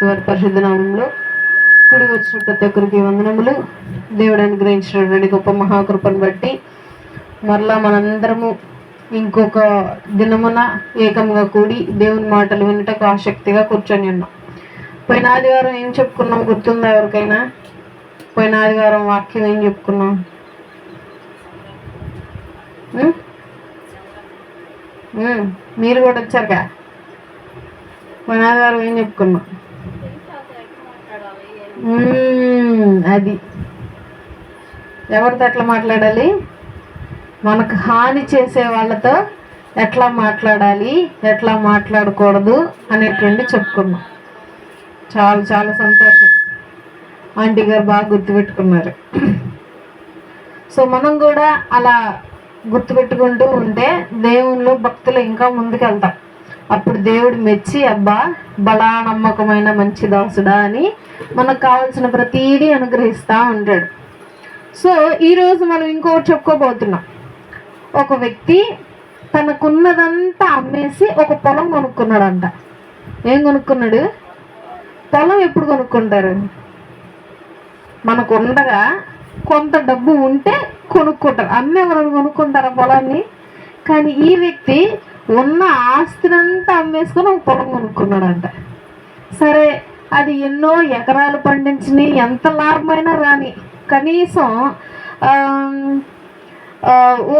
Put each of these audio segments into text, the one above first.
యేసుక్రీస్తు వారి పరిశుద్ధ నామంలో కూడి వచ్చిన ప్రతి ఒక్కరికి వందనములు. దేవుడు అనుగ్రహించినటువంటి గొప్ప మహాకృపను బట్టి మరలా మనందరము ఇంకొక దినమున ఏకంగా కూడి దేవుని మాటలు వినటకు ఆసక్తిగా కూర్చొని ఉన్నాం. పోయిన ఆదివారం ఏం చెప్పుకున్నాం గుర్తుందా ఎవరికైనా? పోయిన ఆదివారం వాక్యం ఏం చెప్పుకున్నాం? మీరు కూడా వచ్చారుగా. పోయిన ఆదివారం ఏం చెప్పుకున్నాం? అది ఎవరితో ఎట్లా మాట్లాడాలి, మనకు హాని చేసే వాళ్ళతో ఎట్లా మాట్లాడాలి, ఎట్లా మాట్లాడకూడదు అనేటువంటి చెప్పుకున్నాం. చాలా చాలా సంతోషం, ఆంటీ గారు బాగా గుర్తుపెట్టుకున్నారు. సో మనం కూడా అలా గుర్తుపెట్టుకుంటూ ఉంటే దేవునిలో భక్తులు ఇంకా ముందుకెళ్తాం. అప్పుడు దేవుడు మెచ్చి అబ్బా బలా నమ్మకమైన మంచి దాసుడా అని మనకు కావాల్సిన ప్రతీదీ అనుగ్రహిస్తూ ఉంటాడు. సో ఈరోజు మనం ఇంకొకటి చెప్పుకోబోతున్నాం. ఒక వ్యక్తి తనకున్నదంతా అమ్మేసి ఒక పొలం కొనుక్కున్నాడంట. ఏం కొనుక్కున్నాడు? పొలం ఎప్పుడు కొనుక్కుంటారు? మనకు ఉండగా కొంత డబ్బు ఉంటే కొనుక్కుంటారు. అమ్మేవారు కొనుక్కుంటారు ఆ పొలాన్ని. కానీ ఈ వ్యక్తి ఉన్న ఆస్తినంతా అమ్మేసుకొని ఒక పొలం కొనుక్కున్నాడంట. సరే, అది ఎన్నో ఎకరాలు పండించి ఎంత లాభమైనా రాని, కనీసం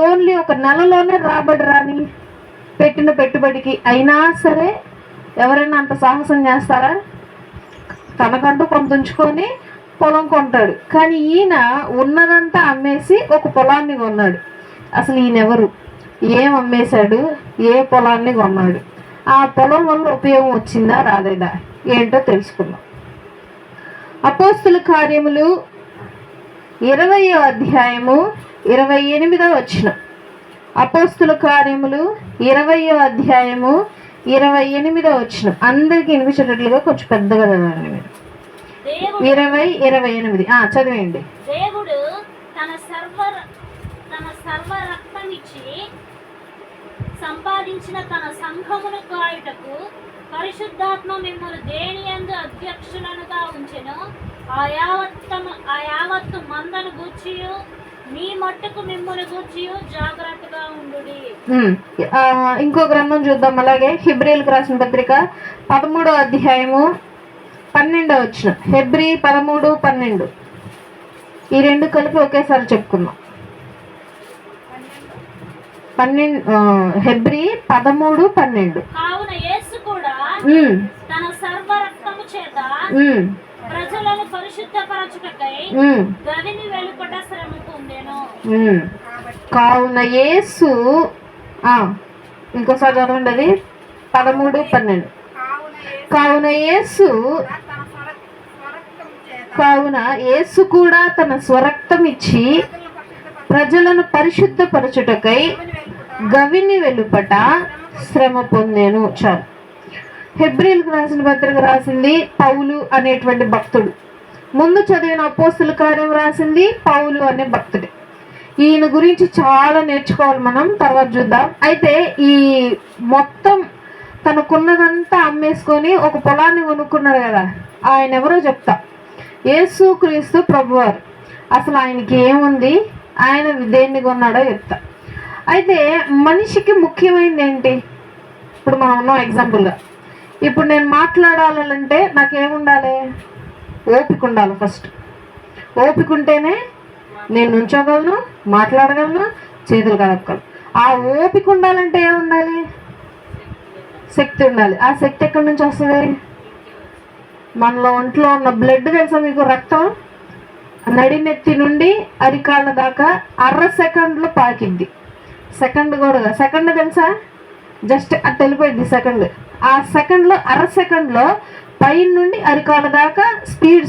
ఓన్లీ ఒక నెలలోనే రాబడి రాని పెట్టిన పెట్టుబడికి అయినా సరే ఎవరైనా అంత సాహసం చేస్తారా? తనకంటూ కొంత ఉంచుకొని పొలం కొంటాడు. కానీ ఈయన ఉన్నదంతా అమ్మేసి ఒక పొలాన్ని కొన్నాడు. అసలు ఈయన ఎవరు? ఏం అమ్మేశాడు? ఏ పొలాన్ని కొన్నాడు? ఆ పొలం వల్ల ఉపయోగం వచ్చిందా రాలేదా? ఏంటో తెలుసుకుందాం. అపోస్తుల కార్యములు 20వ అధ్యాయము 28వ వచనం. అపోస్తుల కార్యములు 20వ అధ్యాయము 28వ వచనం. అందరికి వినిపించేటట్లుగా కొంచెం పెద్దగా చదవండి మీరు. 20:28 చదివేయండి. దేవుడు తన సర్వ రక్తమిచ్చి సంపాదించిన తన సంఘమును కాయుటకు పరిశుద్ధాత్మ మిమ్మల్ని దేనియందు అధ్యక్షులనుగా ఉంచెను. ఆ యావత్తు మందను గూర్చియు మీ మట్టుకు మిమ్మల్ని గూర్చియు జాగ్రత్తగా ఉండుడి. ఇంకో గ్రంథం చూద్దాం. అలాగే హెబ్రీయులకు రాసిన పత్రిక 13వ అధ్యాయము 12వ వచనం. హెబ్రీ 13:12. ఈ రెండు కలిపి ఒకేసారి చెప్పుకుందాం. హెబ్రీ 13:12. కావున యేసు కూడా తన సర్వ రక్తము చేత ప్రజలను పరిశుద్ధపరచుటకై గవిని వెలుపట శ్రమ పొందెను. కావున యేసు ఇంకోసారి చదవండి. అది 13:12. కావున యేసు కూడా తన స్వరక్తం ఇచ్చి ప్రజలను పరిశుద్ధపరచుటకై గవిని వెలుపట శ్రమ పొందేను. చాలు. హెబ్రీయులకు రాసిన పత్రిక రాసింది పౌలు అనేటువంటి భక్తుడు. ముందు చదివిన అపోస్తుల కార్యం రాసింది పౌలు అనే భక్తుడు. ఈయన గురించి చాలా నేర్చుకోవాలి మనం, తర్వాత చూద్దాం. అయితే ఈ మొత్తం తనకున్నదంతా అమ్మేసుకొని ఒక పొలాన్ని కొనుక్కున్నాడు కదా, ఆయన ఎవరో చెప్తా. యేసుక్రీస్తు ప్రభువారు. అసలు ఆయనకి ఏముంది, ఆయన దేన్ని కొన్నాడో చెప్తా. అయితే మనిషికి ముఖ్యమైనది ఏంటి? ఇప్పుడు మనం ఉన్నాం ఎగ్జాంపుల్గా. ఇప్పుడు నేను మాట్లాడాలంటే నాకేముండాలి? ఓపిక ఉండాలి. ఫస్ట్ ఓపిక ఉంటేనే నేను నుంచోగలను, మాట్లాడగలను, చేతులు కదపగలను. ఆ ఓపిక ఉండాలంటే ఏముండాలి? శక్తి ఉండాలి. ఆ శక్తి ఎక్కడి నుంచి వస్తుంది? మనలో ఒంట్లో ఉన్న బ్లడ్ తెలుసా మీకు? రక్తం నడినెత్తి నుండి అరికాళ్ళ దాకా 1/2 సెకండ్లో పాకిద్ది. సెకండ్ కూడా, సెకండ్ తెలుసా? జస్ట్ అటు వెళ్ళిపోయింది సెకండ్. ఆ సెకండ్లో 1/2 సెకండ్లో పైన నుండి అరికాళ్ళ దాకా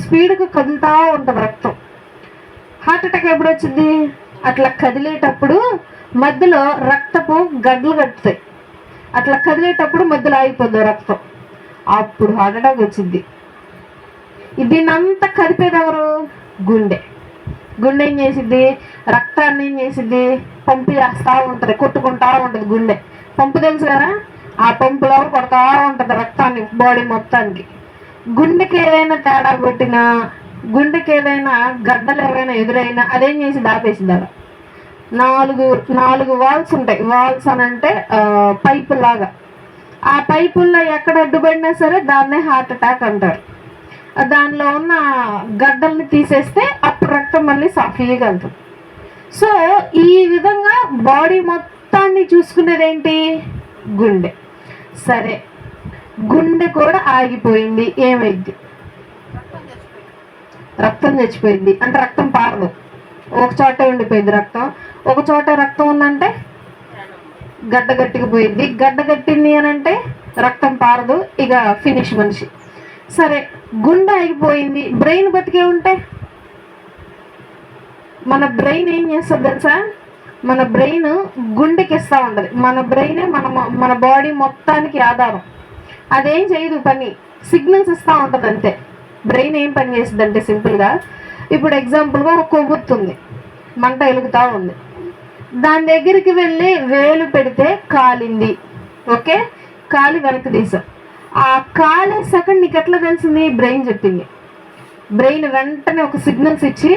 స్పీడ్గా కదులుతూ ఉంటుంది రక్తం. హార్ట్ అటాక్ ఎప్పుడు వచ్చింది? అట్లా కదిలేటప్పుడు మధ్యలో రక్తపు గడ్డలు కట్టుతాయి. అట్లా కదిలేటప్పుడు మధ్యలో ఆగిపోద్ది రక్తం, అప్పుడు హార్ట్ అటాక్ వచ్చింది. దీన్నంతా కదిపేది ఎవరు? గుండె. గుండె ఏం చేసిద్ది? రక్తాన్ని ఏం చేసిద్ది? పంపు చేస్తూ ఉంటుంది, కొట్టుకుంటా ఉంటుంది గుండె. పంపు తెలుసు కదా, ఆ పంపులో కొడతా ఉంటుంది రక్తాన్ని బాడీ మొత్తానికి. గుండెకి ఏదైనా తేడా కొట్టినా, గుండెకి ఏదైనా గడ్డలు ఏవైనా ఎదురైనా అదేం చేసి ఆపేసిందాడు. నాలుగు వాల్స్ ఉంటాయి. వాల్స్ అని అంటే పైపు లాగా. ఆ పైపుల్లో ఎక్కడ అడ్డుపడినా సరే దాన్నే హార్ట్ అటాక్ అంటారు. దానిలో ఉన్న గడ్డల్ని తీసేస్తే అప్పుడు రక్తం మళ్ళీ సాఫీగా వెళ్తుంది. సో ఈ విధంగా బాడీ మొత్తాన్ని చూసుకునేది ఏంటి? గుండె. సరే, గుండె కూడా ఆగిపోయింది, ఏమైంది? రక్తం చచ్చిపోయింది అంటే రక్తం పారదు, ఒక చోటే ఉండిపోయింది రక్తం. ఒక చోట రక్తం ఉందంటే గడ్డ గట్టికిపోయింది, గడ్డ గట్టింది అని అంటే రక్తం పారదు, ఇక ఫినిష్ మనిషి. సరే, గుండె ఆగిపోయింది, బ్రెయిన్ బతికే ఉంటే మన బ్రెయిన్ ఏం చేస్తుంది తెలుసా? మన బ్రెయిన్ గుండెకి ఇస్తూ ఉంటుంది. మన బ్రెయినే మన బాడీ మొత్తానికి ఆధారం. అదేం చేయదు పని, సిగ్నల్స్ ఇస్తూ ఉంటుంది అంతే. బ్రెయిన్ ఏం పని చేస్తుంది అంటే సింపుల్గా, ఇప్పుడు ఎగ్జాంపుల్గా ఒక కొవ్వొత్తుంది, మంట వెలుగుతూ ఉంది, దాని దగ్గరికి వెళ్ళి వేలు పెడితే కాలింది, ఓకే, కాలి వెనక్కి తీసాం. ఆ కాలే సెకండ్ నీకు ఎట్లా తెలిసింది? బ్రెయిన్ చెప్పింది. బ్రెయిన్ వెంటనే ఒక సిగ్నల్స్ ఇచ్చి,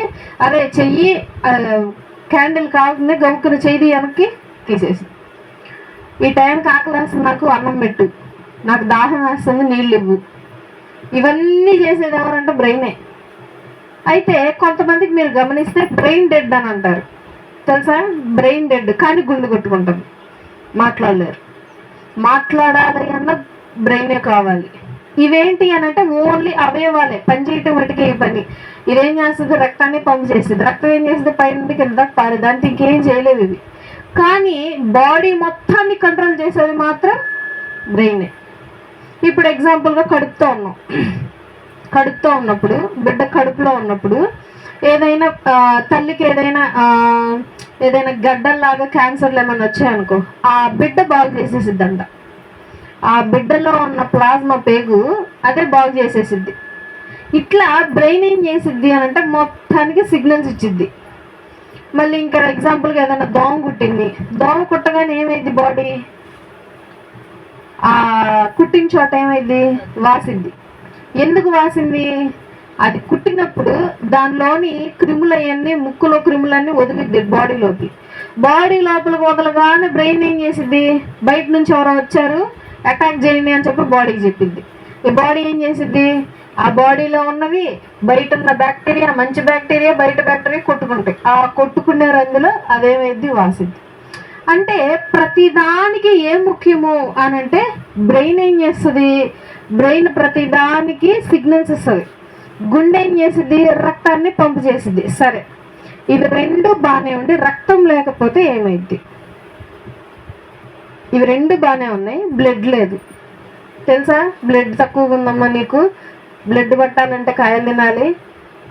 అరే చెయ్యి క్యాండిల్ కాకుండా గౌక్కున చెయ్యి వెనక్కి తీసేసి, ఈ టైంకి ఆకలి వేస్తుంది, నాకు అన్నం పెట్టు, నాకు దాహం వేస్తుంది, నీళ్ళు ఇవ్వు. ఇవన్నీ చేసేది ఎవరంటే బ్రెయినే. అయితే కొంతమందికి మీరు గమనిస్తే బ్రెయిన్ డెడ్ అని అంటారు తెలుసా? బ్రెయిన్ డెడ్ కానీ గుండె కొట్టుకుంటాం, మాట్లాడలేరు. మాట్లాడాలి అన్న బ్రెయినే కావాలి. ఇవేంటి అని అంటే ఓన్లీ అవయవాలే పనిచేయటం మటుకే ఈ పని. ఇదేం చేస్తుంది? రక్తాన్ని పంపు చేస్తుంది. రక్తం ఏం చేస్తుంది? పైన కింద పారే, దానికి ఇంకేం చేయలేదు ఇవి. కానీ బాడీ మొత్తాన్ని కంట్రోల్ చేసేది మాత్రం బ్రెయినే. ఇప్పుడు ఎగ్జాంపుల్గా కడుపుతో ఉన్నప్పుడు, బిడ్డ కడుపులో ఉన్నప్పుడు ఏదైనా తల్లికి ఏదైనా గడ్డల్లాగా క్యాన్సర్లు ఏమైనా వచ్చాయనుకో, ఆ బిడ్డ బాగు చేసేసిద్దంట. ఆ బిడ్డలో ఉన్న ప్లాస్మా పేగు అదే బాగు చేసేసిద్ది. ఇట్లా బ్రెయిన్ ఏం చేసిద్ది అని అంటే మొత్తానికి సిగ్నల్స్ ఇచ్చిద్ది. మళ్ళీ ఇంకా ఎగ్జాంపుల్గా ఏదైనా దోమ కుట్టింది, దోమ కుట్టగానే ఏమైంది? బాడీ ఆ కుట్టిన చోట ఏమైంది? వాసింది. ఎందుకు వాసింది? అది కుట్టినప్పుడు దానిలోని క్రిములన్నీ, ముక్కులో క్రిములన్నీ వదిలిద్ది బాడీలోకి. బాడీ లోపల వదలగానే బ్రెయిన్ ఏం చేసిద్ది? బయట నుంచి ఎవరో వచ్చారు, అటాక్ చేయండి అని చెప్పి బాడీకి చెప్పింది. ఈ బాడీ ఏం చేసిద్ది? ఆ బాడీలో ఉన్నవి బయట ఉన్న బ్యాక్టీరియా, మంచి బ్యాక్టీరియా, బయట బ్యాక్టీరియా కొట్టుకుంటాయి. ఆ కొట్టుకునే రంగులో అదేమైంది? వాసిద్ది. అంటే ప్రతిదానికి ఏం ముఖ్యము అని అంటే బ్రెయిన్ ఏం చేస్తుంది? బ్రెయిన్ ప్రతిదానికి సిగ్నల్స్ ఇస్తుంది. గుండె ఏం చేసిద్ది? రక్తాన్ని పంపు చేసిద్ది. సరే, ఇవి రెండు బాగానే ఉండి రక్తం లేకపోతే ఏమైద్ది? ఇవి రెండు బాగానే ఉన్నాయి, బ్లడ్ లేదు తెలుసా? బ్లడ్ తక్కువగా ఉందమ్మా, నీకు బ్లడ్ పట్టాలంటే కాయలు తినాలి,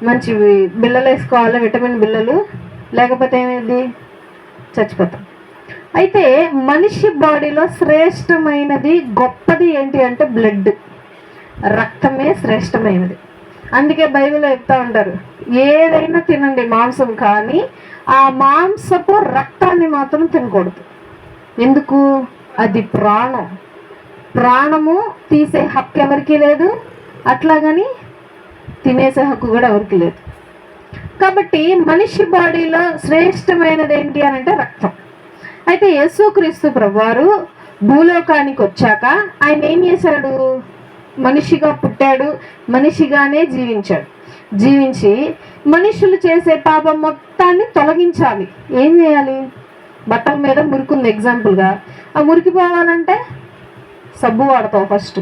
మంచి బిళ్ళలు వేసుకోవాలి, విటమిన్ బిళ్ళలు, లేకపోతే ఏమైంది? చచ్చిపోతాం. అయితే మనిషి బాడీలో శ్రేష్టమైనది, గొప్పది ఏంటి అంటే బ్లడ్, రక్తమే శ్రేష్టమైనది. అందుకే బైబిల్లో చెప్తా ఉంటారు, ఏదైనా తినండి మాంసం, కానీ ఆ మాంసపు రక్తాన్ని మాత్రం తినకూడదు. ఎందుకు? అది ప్రాణం. ప్రాణము తీసే హక్కు ఎవరికి లేదు, అట్లాగని తినేసే హక్కు కూడా ఎవరికి లేదు. కాబట్టి మనిషి బాడీలో శ్రేష్టమైనది ఏంటి అని అంటే రక్తం. అయితే యేసుక్రీస్తు ప్రభువారు భూలోకానికి వచ్చాక ఆయన ఏం చేశాడు? మనిషిగా పుట్టాడు, మనిషిగానే జీవించి మనుషులు చేసే పాపం మొత్తాన్ని తొలగించాలి. ఏం చేయాలి? బట్టల మీద మురికుంది ఎగ్జాంపుల్గా, ఆ మురికి పోవాలంటే సబ్బు వాడతావు ఫస్ట్,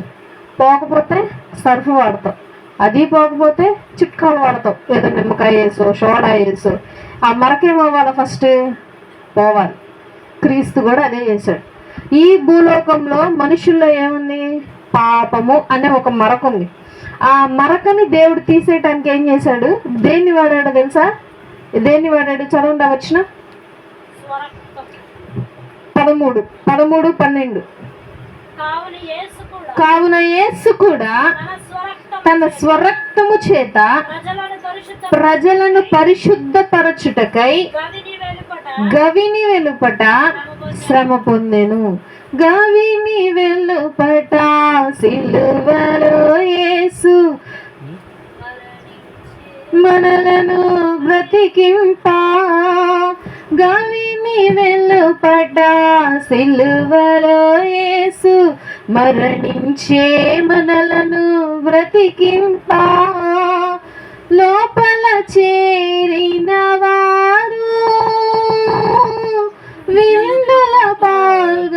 పోకపోతే సర్ఫ్ వాడతావు, అది పోకపోతే చిట్కాలు వాడతావు, ఏదో నిమ్మకాయ వేసో సోడా వేసో. ఆ మరకేమవ్వాలి? ఫస్ట్ పోవాలి. క్రీస్తు కూడా అదే చేశాడు. ఈ భూలోకంలో మనుషుల్లో ఏముంది? పాపము అనే ఒక మరక ఉంది. ఆ మరకని దేవుడు తీసేయటానికి ఏం చేశాడు? దేన్ని వాడాడు తెలుసా? దేన్ని వాడాడు? చదవండి వచ్చిన 13:12. కావున యేసు కూడా తన స్వరక్తము చేత ప్రజలను పరిశుద్ధపరచుటకై గవిని వెలుపట శ్రమ పొందెను. గవిని వెలుపట సిలువలో యేసు బ్రతికింప గవిని వెలుపట సిలువలో యేసు మరణించే మనలను బ్రతికింప లోపల చేరిన వారు విందుల పాల్గొన్నారు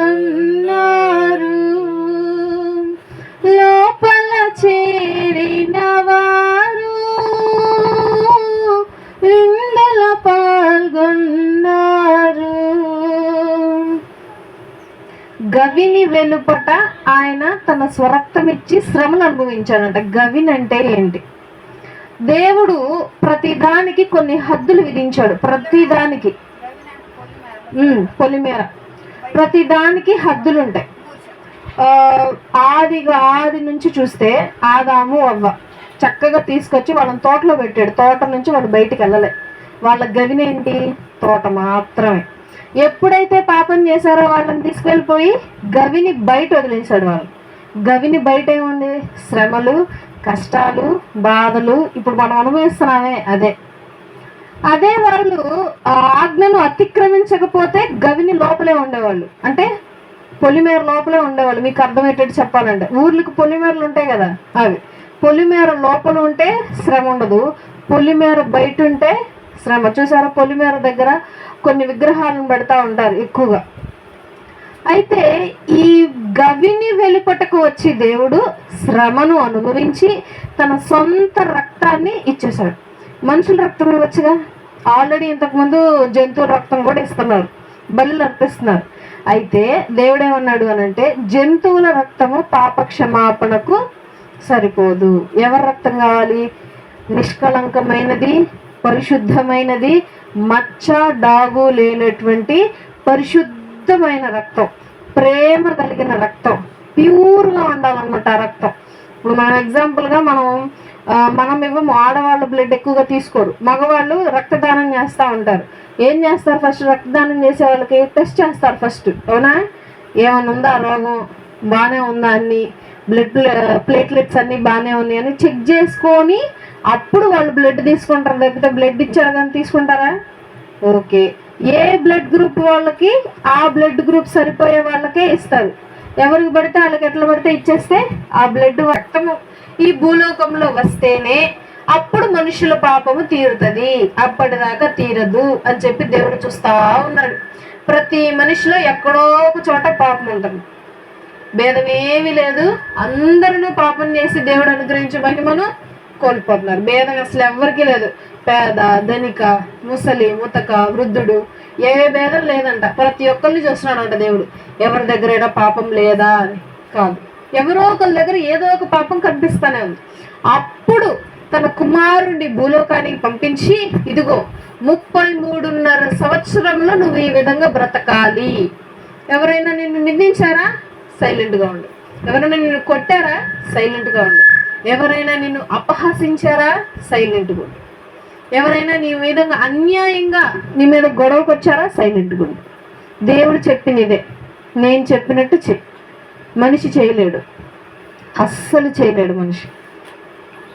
లోపల చేరిన వారు విందుల పాల్గొన్నారు. గవిని వెలుపట ఆయన తన స్వరక్తం ఇచ్చి శ్రమను అనుభవించాడంట. గవిని అంటే ఏంటి? దేవుడు ప్రతిదానికి కొన్ని హద్దులు విధించాడు. ప్రతిదానికి పొలిమేర, ప్రతిదానికి హద్దులు ఉంటాయి. ఆది నుంచి చూస్తే ఆదాము అవ్వ చక్కగా తీసుకొచ్చి వాళ్ళని తోటలో పెట్టాడు. తోట నుంచి వాళ్ళు బయటికి వెళ్ళలే. వాళ్ళ గవిని ఏంటి? తోట మాత్రమే. ఎప్పుడైతే పాపం చేశారో వాళ్ళని తీసుకెళ్ళిపోయి గవిని బయట వదిలేశాడు. వాళ్ళు గవిని బయట ఏముంది? శ్రమలు, కష్టాలు, బాధలు. ఇప్పుడు మనం అనుభవిస్తున్నామే అదే వాళ్ళు ఆజ్ఞను అతిక్రమించకపోతే గవిని లోపలే ఉండేవాళ్ళు, అంటే పొలిమేర లోపలే ఉండేవాళ్ళు. మీకు అర్థమయ్యేటట్టు చెప్పాలంటే ఊర్లకు పొలిమేరలు ఉంటాయి కదా, అవి పొలిమేర లోపల ఉంటే శ్రమ ఉండదు, పొలిమేర బయట ఉంటే శ్రమ. చూసారా, పొలిమేర దగ్గర కొన్ని విగ్రహాలను పెడతా ఉంటారు ఎక్కువగా. అయితే ఈ గవిని వెలుపటకు వచ్చి దేవుడు శ్రమను అనుభవించి తన సొంత రక్తాన్ని ఇచ్చేశాడు. మనుషుల రక్తం ఇవ్వచ్చుగా, ఆల్రెడీ ఇంతకుముందు జంతువుల రక్తం కూడా ఇస్తున్నారు, బలులు అర్పిస్తున్నారు. అయితే దేవుడేమన్నాడు అనంటే, జంతువుల రక్తము పాప క్షమాపణకు సరిపోదు. ఎవరి రక్తం కావాలి? నిష్కళంకమైనది, పరిశుద్ధమైనది, మచ్చ డాగు లేనటువంటి పరిశుద్ధమైన రక్తం, ప్రేమ కలిగిన రక్తం, ప్యూర్గా ఉండాలన్నమాట ఆ రక్తం. ఇప్పుడు మనం ఎగ్జాంపుల్గా మనం ఇవ్వము, ఆడవాళ్ళ బ్లడ్ ఎక్కువగా తీసుకోరు, మగవాళ్ళు రక్తదానం చేస్తూ ఉంటారు. ఏం చేస్తారు? ఫస్ట్ రక్తదానం చేసే వాళ్ళకి టెస్ట్ చేస్తారు ఫస్ట్, అవునా? ఏమైనా ఉందా రోగం, బాగానే ఉందా, అన్ని ప్లేట్లెట్స్ అన్నీ బాగానే ఉన్నాయి అని చెక్ చేసుకొని అప్పుడు వాళ్ళు బ్లడ్ తీసుకుంటారు. లేకపోతే బ్లడ్ ఇచ్చారు కానీ తీసుకుంటారా? ఓకే, ఏ బ్లడ్ గ్రూప్ వాళ్ళకి ఆ బ్లడ్ గ్రూప్ సరిపోయే వాళ్ళకే ఇస్తారు. ఎవరికి పడితే వాళ్ళకి ఎట్లా పడితే ఇచ్చేస్తే ఆ బ్లడ్ రక్తము ఈ భూలోకంలో వస్తేనే అప్పుడు మనుషుల పాపము తీరుతుంది, అప్పటిదాకా తీరదు అని చెప్పి దేవుడు చూస్తా ఉన్నాడు. ప్రతి మనిషిలో ఎక్కడో ఒక చోట పాపం ఉంటుంది, భేదమేమీ లేదు. అందరూ పాపం చేసి దేవుడు అనుగ్రహించే మహిమను కోల్పోతున్నారు. భేదం అసలు ఎవరికి లేదు. పేద, ధనిక, ముసలి, ముతక, వృద్ధుడు, ఏ భేదం లేదంట. ప్రతి ఒక్కరిని చూస్తున్నాడంట దేవుడు. ఎవరి దగ్గర పాపం లేదా అని కాదు, ఎవరో ఒకరి దగ్గర ఏదో ఒక పాపం కనిపిస్తానే ఉంది. అప్పుడు తన కుమారుడిని భూలోకానికి పంపించి, ఇదిగో 33.5 సంవత్సరంలో నువ్వు ఈ విధంగా బ్రతకాలి. ఎవరైనా నిన్ను నిందించారా? సైలెంట్గా ఉండు. ఎవరైనా నిన్ను కొట్టారా? సైలెంట్గా ఉండు. ఎవరైనా నిన్ను అపహాసించారా? సైలెంట్గా ఉండు. ఎవరైనా నీ విధంగా అన్యాయంగా నీ మీద గొడవకు వచ్చారా? సైలెంట్గా ఉండు. దేవుడు చెప్పినదే, నేను చెప్పినట్టు మనిషి చేయలేడు, అస్సలు చేయలేడు మనిషి.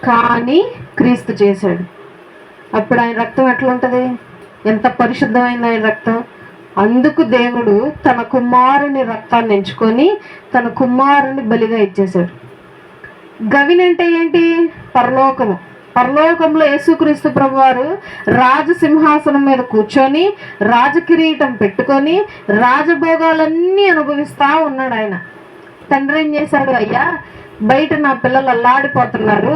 కానీ క్రీస్తు చేశాడు. అప్పుడు ఆయన రక్తం ఎట్లా ఉంటుంది? ఎంత పరిశుద్ధమైన ఆయన రక్తం. అందుకు దేవుడు తన కుమారుని రక్తాన్ని ఎంచుకొని తన కుమారుని బలిగా ఇచ్చేశాడు. గవిని అంటే ఏంటి? పరలోకము. పరలోకంలో యేసుక్రీస్తు ప్రభువారు రాజసింహాసనం మీద కూర్చొని రాజకిరీటం పెట్టుకొని రాజభోగాలన్నీ అనుభవిస్తా ఉన్నాడు ఆయన. తండ్రి ఏం చేశాడు? అయ్యా, బయట నా పిల్లలు అల్లాడిపోతున్నారు,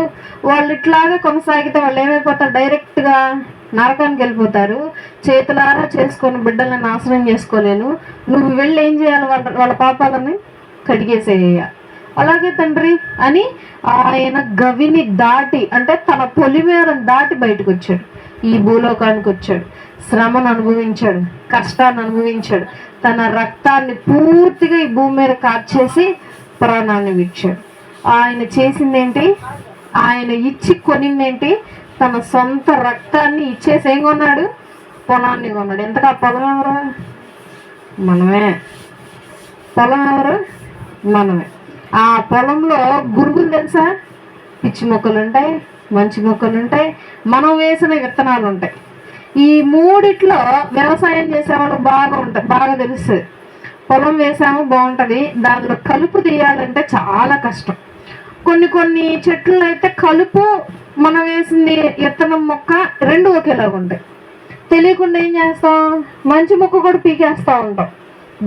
వాళ్ళు ఇట్లాగే కొనసాగితే వాళ్ళు ఏమైపోతారు? డైరెక్ట్గా నరకానికి వెళ్ళిపోతారు. చేతులారా చేసుకొని బిడ్డలను నాశనం చేసుకోలేను, నువ్వు వెళ్ళి ఏం చేయాలి? వాళ్ళ పాపాలని కడిగేసేయ. అలాగే తండ్రి అని ఆయన గవిని దాటి, అంటే తన పొలిమేరను దాటి బయటకు వచ్చాడు, ఈ భూలోకానికి వచ్చాడు, శ్రమను అనుభవించాడు, కష్టాన్ని అనుభవించాడు, తన రక్తాన్ని పూర్తిగా ఈ భూమి మీద కార్చేసి ప్రాణాన్ని విడిచాడు. ఆయన చేసిందేంటి? ఆయన ఇచ్చి కొనిందేంటి? తన సొంత రక్తాన్ని ఇచ్చేసి ఏం కొన్నాడు? పొలాన్ని కొన్నాడు. ఎంతగా పొలం ఎవరు? మనమే. పొలం ఎవరు? మనమే. ఆ పొలంలో గురుగులు తెలుసా? పిచ్చి మొక్కలు ఉంటాయి, మంచి మొక్కలు ఉంటాయి, మనం వేసిన విత్తనాలు ఉంటాయి. ఈ మూడిట్లో వ్యవసాయం చేసేవాళ్ళు బాగా తెలుస్తుంది. పొలం వేసాము బాగుంటుంది, దానిలో కలుపు తీయాలంటే చాలా కష్టం. కొన్ని చెట్లు అయితే కలుపు మనం వేసింది విత్తనం మొక్క రెండు ఒకేలాగా ఉంటాయి. తెలియకుండా ఏం చేస్తాం, మంచి మొక్క కూడా పీకేస్తూ ఉంటాం,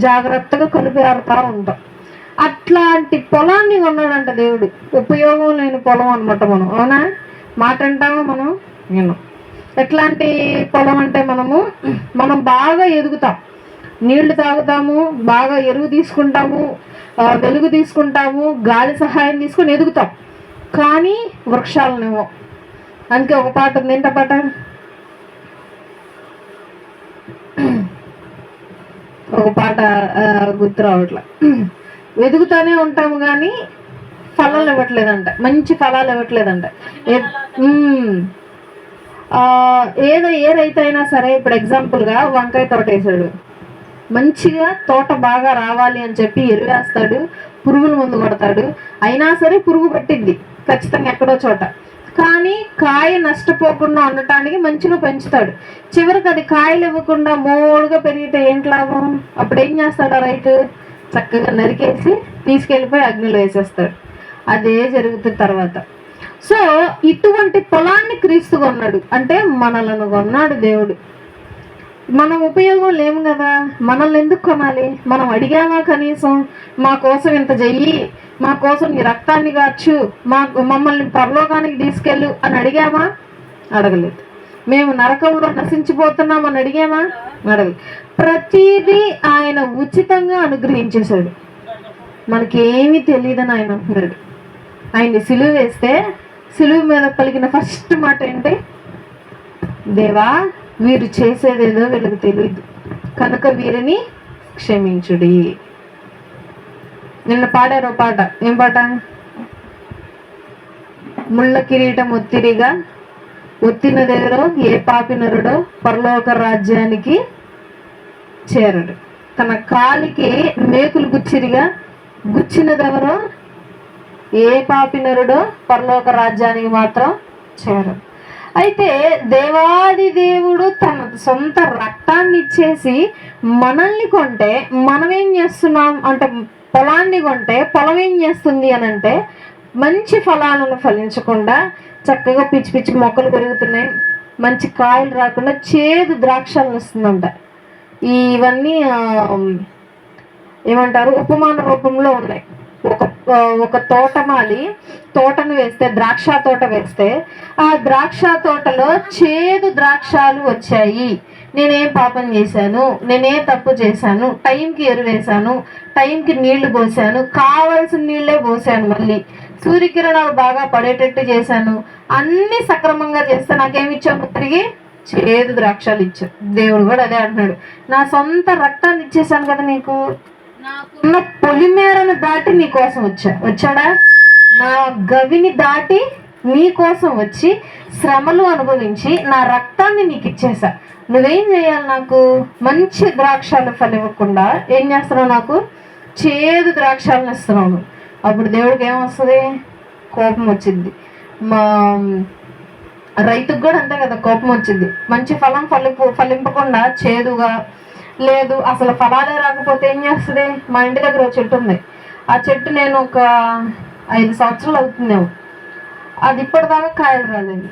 జాగ్రత్తగా కలుపు ఏరుతూ ఉంటాం. అట్లాంటి పొలాన్ని కొన్నాడంట దేవుడు. ఉపయోగం లేని పొలం అనమాట మనం, అవునా? మాట అంటామా మనం విన్నాం. ఎట్లాంటి పొలం అంటే మనం బాగా ఎదుగుతాం, నీళ్లు తాగుతాము, బాగా ఎరువు తీసుకుంటాము, వెలుగు తీసుకుంటాము, గాలి సహాయం తీసుకొని ఎదుగుతాం, కానీ వృక్షాలనేమో. అందుకే ఒక పాట ఉంది, ఏంట పాట? ఒక పాట గుర్తు రావట్లే. ఎదుగుతానే ఉంటాము కానీ ఫలాలు ఇవ్వట్లేదంట, మంచి ఫలాలు ఇవ్వట్లేదంట. ఏ రైతు అయినా సరే, ఇప్పుడు ఎగ్జాంపుల్గా వంకాయ తోట వేసాడు, మంచిగా తోట బాగా రావాలి అని చెప్పి ఎరువేస్తాడు, పురుగుల మందు కొడతాడు, అయినా సరే పురుగు పట్టిద్ది ఖచ్చితంగా ఎక్కడో చోట. కానీ కాయ నష్టపోకుండా ఉండటానికి మంచిగా పెంచుతాడు. చివరికి అది కాయలు ఇవ్వకుండా మోడుగా పెరిగితే ఏంటి లాభం? అప్పుడు ఏం చేస్తాడు ఆ రైతు? చక్కగా నరికేసి తీసుకెళ్ళిపోయి అగ్నిలో వేసేస్తాడు. అదే జరుగుతుంది తర్వాత. సో ఇటువంటి పొలాన్ని క్రీస్తు కొన్నాడు, అంటే మనలను కొన్నాడు దేవుడు. మనం ఉపయోగం లేము కదా, మనల్ని ఎందుకు కొనాలి? మనం అడిగామా కనీసం మా కోసం ఇంత చెయ్యి, మా కోసం నీ రక్తాన్ని కాచు, మమ్మల్ని పరలోకానికి తీసుకెళ్ళు అని అడిగామా? అడగలేదు. మేము నరకంలో నశించిపోతున్నామని అడిగామా? అడగలేదు. ప్రతిదీ ఆయన ఉచితంగా అనుగ్రహించేశాడు. మనకేమీ తెలియదని ఆయన అంటున్నాడు. ఆయన్ని సిలువ వేస్తే సిలువ మీద పలికిన ఫస్ట్ మాట ఏంటి? దేవా, వీరు చేసేదేదో వీళ్ళకి తెలియదు కనుక వీరిని క్షమించుడి. నిన్న పాడారో పాట, ఏం పాట? ముళ్ళ కిరీటం ఒత్తిడిగా ఒత్తినదెవరో ఏ పాపినరుడో పరలోక రాజ్యానికి చేరడు. తన కాలికి మేకులు గుచ్చిరిగా గుచ్చినదెవరో ఏ పాపినరుడో పరలోక రాజ్యానికి మాత్రం చేరడు. అయితే దేవాది దేవుడు తన సొంత రక్తాన్ని ఇచ్చేసి మనల్ని కొంటే మనం ఏం చేస్తున్నాం అంటే, పొలాన్ని కొంటే పొలం ఏం చేస్తుంది అని అంటే, మంచి ఫలాలను ఫలించకుండా చక్కగా పిచ్చి పిచ్చి మొక్కలు పెరుగుతున్నాయి, మంచి కాయలు రాకుండా చేదు ద్రాక్షలను ఇస్తుందంట. ఇవన్నీ ఏమంటారు, ఉపమాన రూపంలో ఉన్నాయి. ఒక తోటమాలి తోటను వేస్తే, ద్రాక్ష తోట వేస్తే, ఆ ద్రాక్ష తోటలో చేదు ద్రాక్షాలు వచ్చాయి. నేనేం పాపం చేశాను, నేనేం తప్పు చేశాను, టైంకి ఎరువేశాను, టైంకి నీళ్లు పోసాను, కావాల్సిన నీళ్లే పోసాను, మళ్ళీ సూర్యకిరణాలు బాగా పడేటట్టు చేశాను, అన్ని సక్రమంగా చేస్తే నాకేమి ఇచ్చావు? తిరిగి చేదు ద్రాక్షాలు ఇచ్చావు. దేవుడు కూడా అదే అంటున్నాడు, నా సొంత రక్తాన్ని ఇచ్చేసాను కదా నీకు, ఉన్న పొలిమేరను దాటి నీ కోసం వచ్చాడా? నా గవిని దాటి నీ కోసం వచ్చి శ్రమలు అనుభవించి నా రక్తాన్ని నీకు ఇచ్చేసా. నువ్వేం చేయాలి? నాకు మంచి ద్రాక్షాలు ఫలివ్వకుండా ఏం చేస్తున్నావు? నాకు చేదు ద్రాక్షాలను ఇస్తున్నావు. అప్పుడు దేవుడికి ఏమొస్తుంది? కోపం వచ్చింది. మా రైతుకు కూడా అంతే కదా, కోపం వచ్చింది. మంచి ఫలం ఫలింపకుండా చేదుగా, లేదు అసలు ఫలాలే రాకపోతే ఏం చేస్తుంది? మా ఇంటి దగ్గర ఒక చెట్టు ఉంది, ఆ చెట్టు నేను ఒక 5 సంవత్సరాలు అవుతుందేమో, అది ఇప్పటిదాకా కాయలు రాలేదు.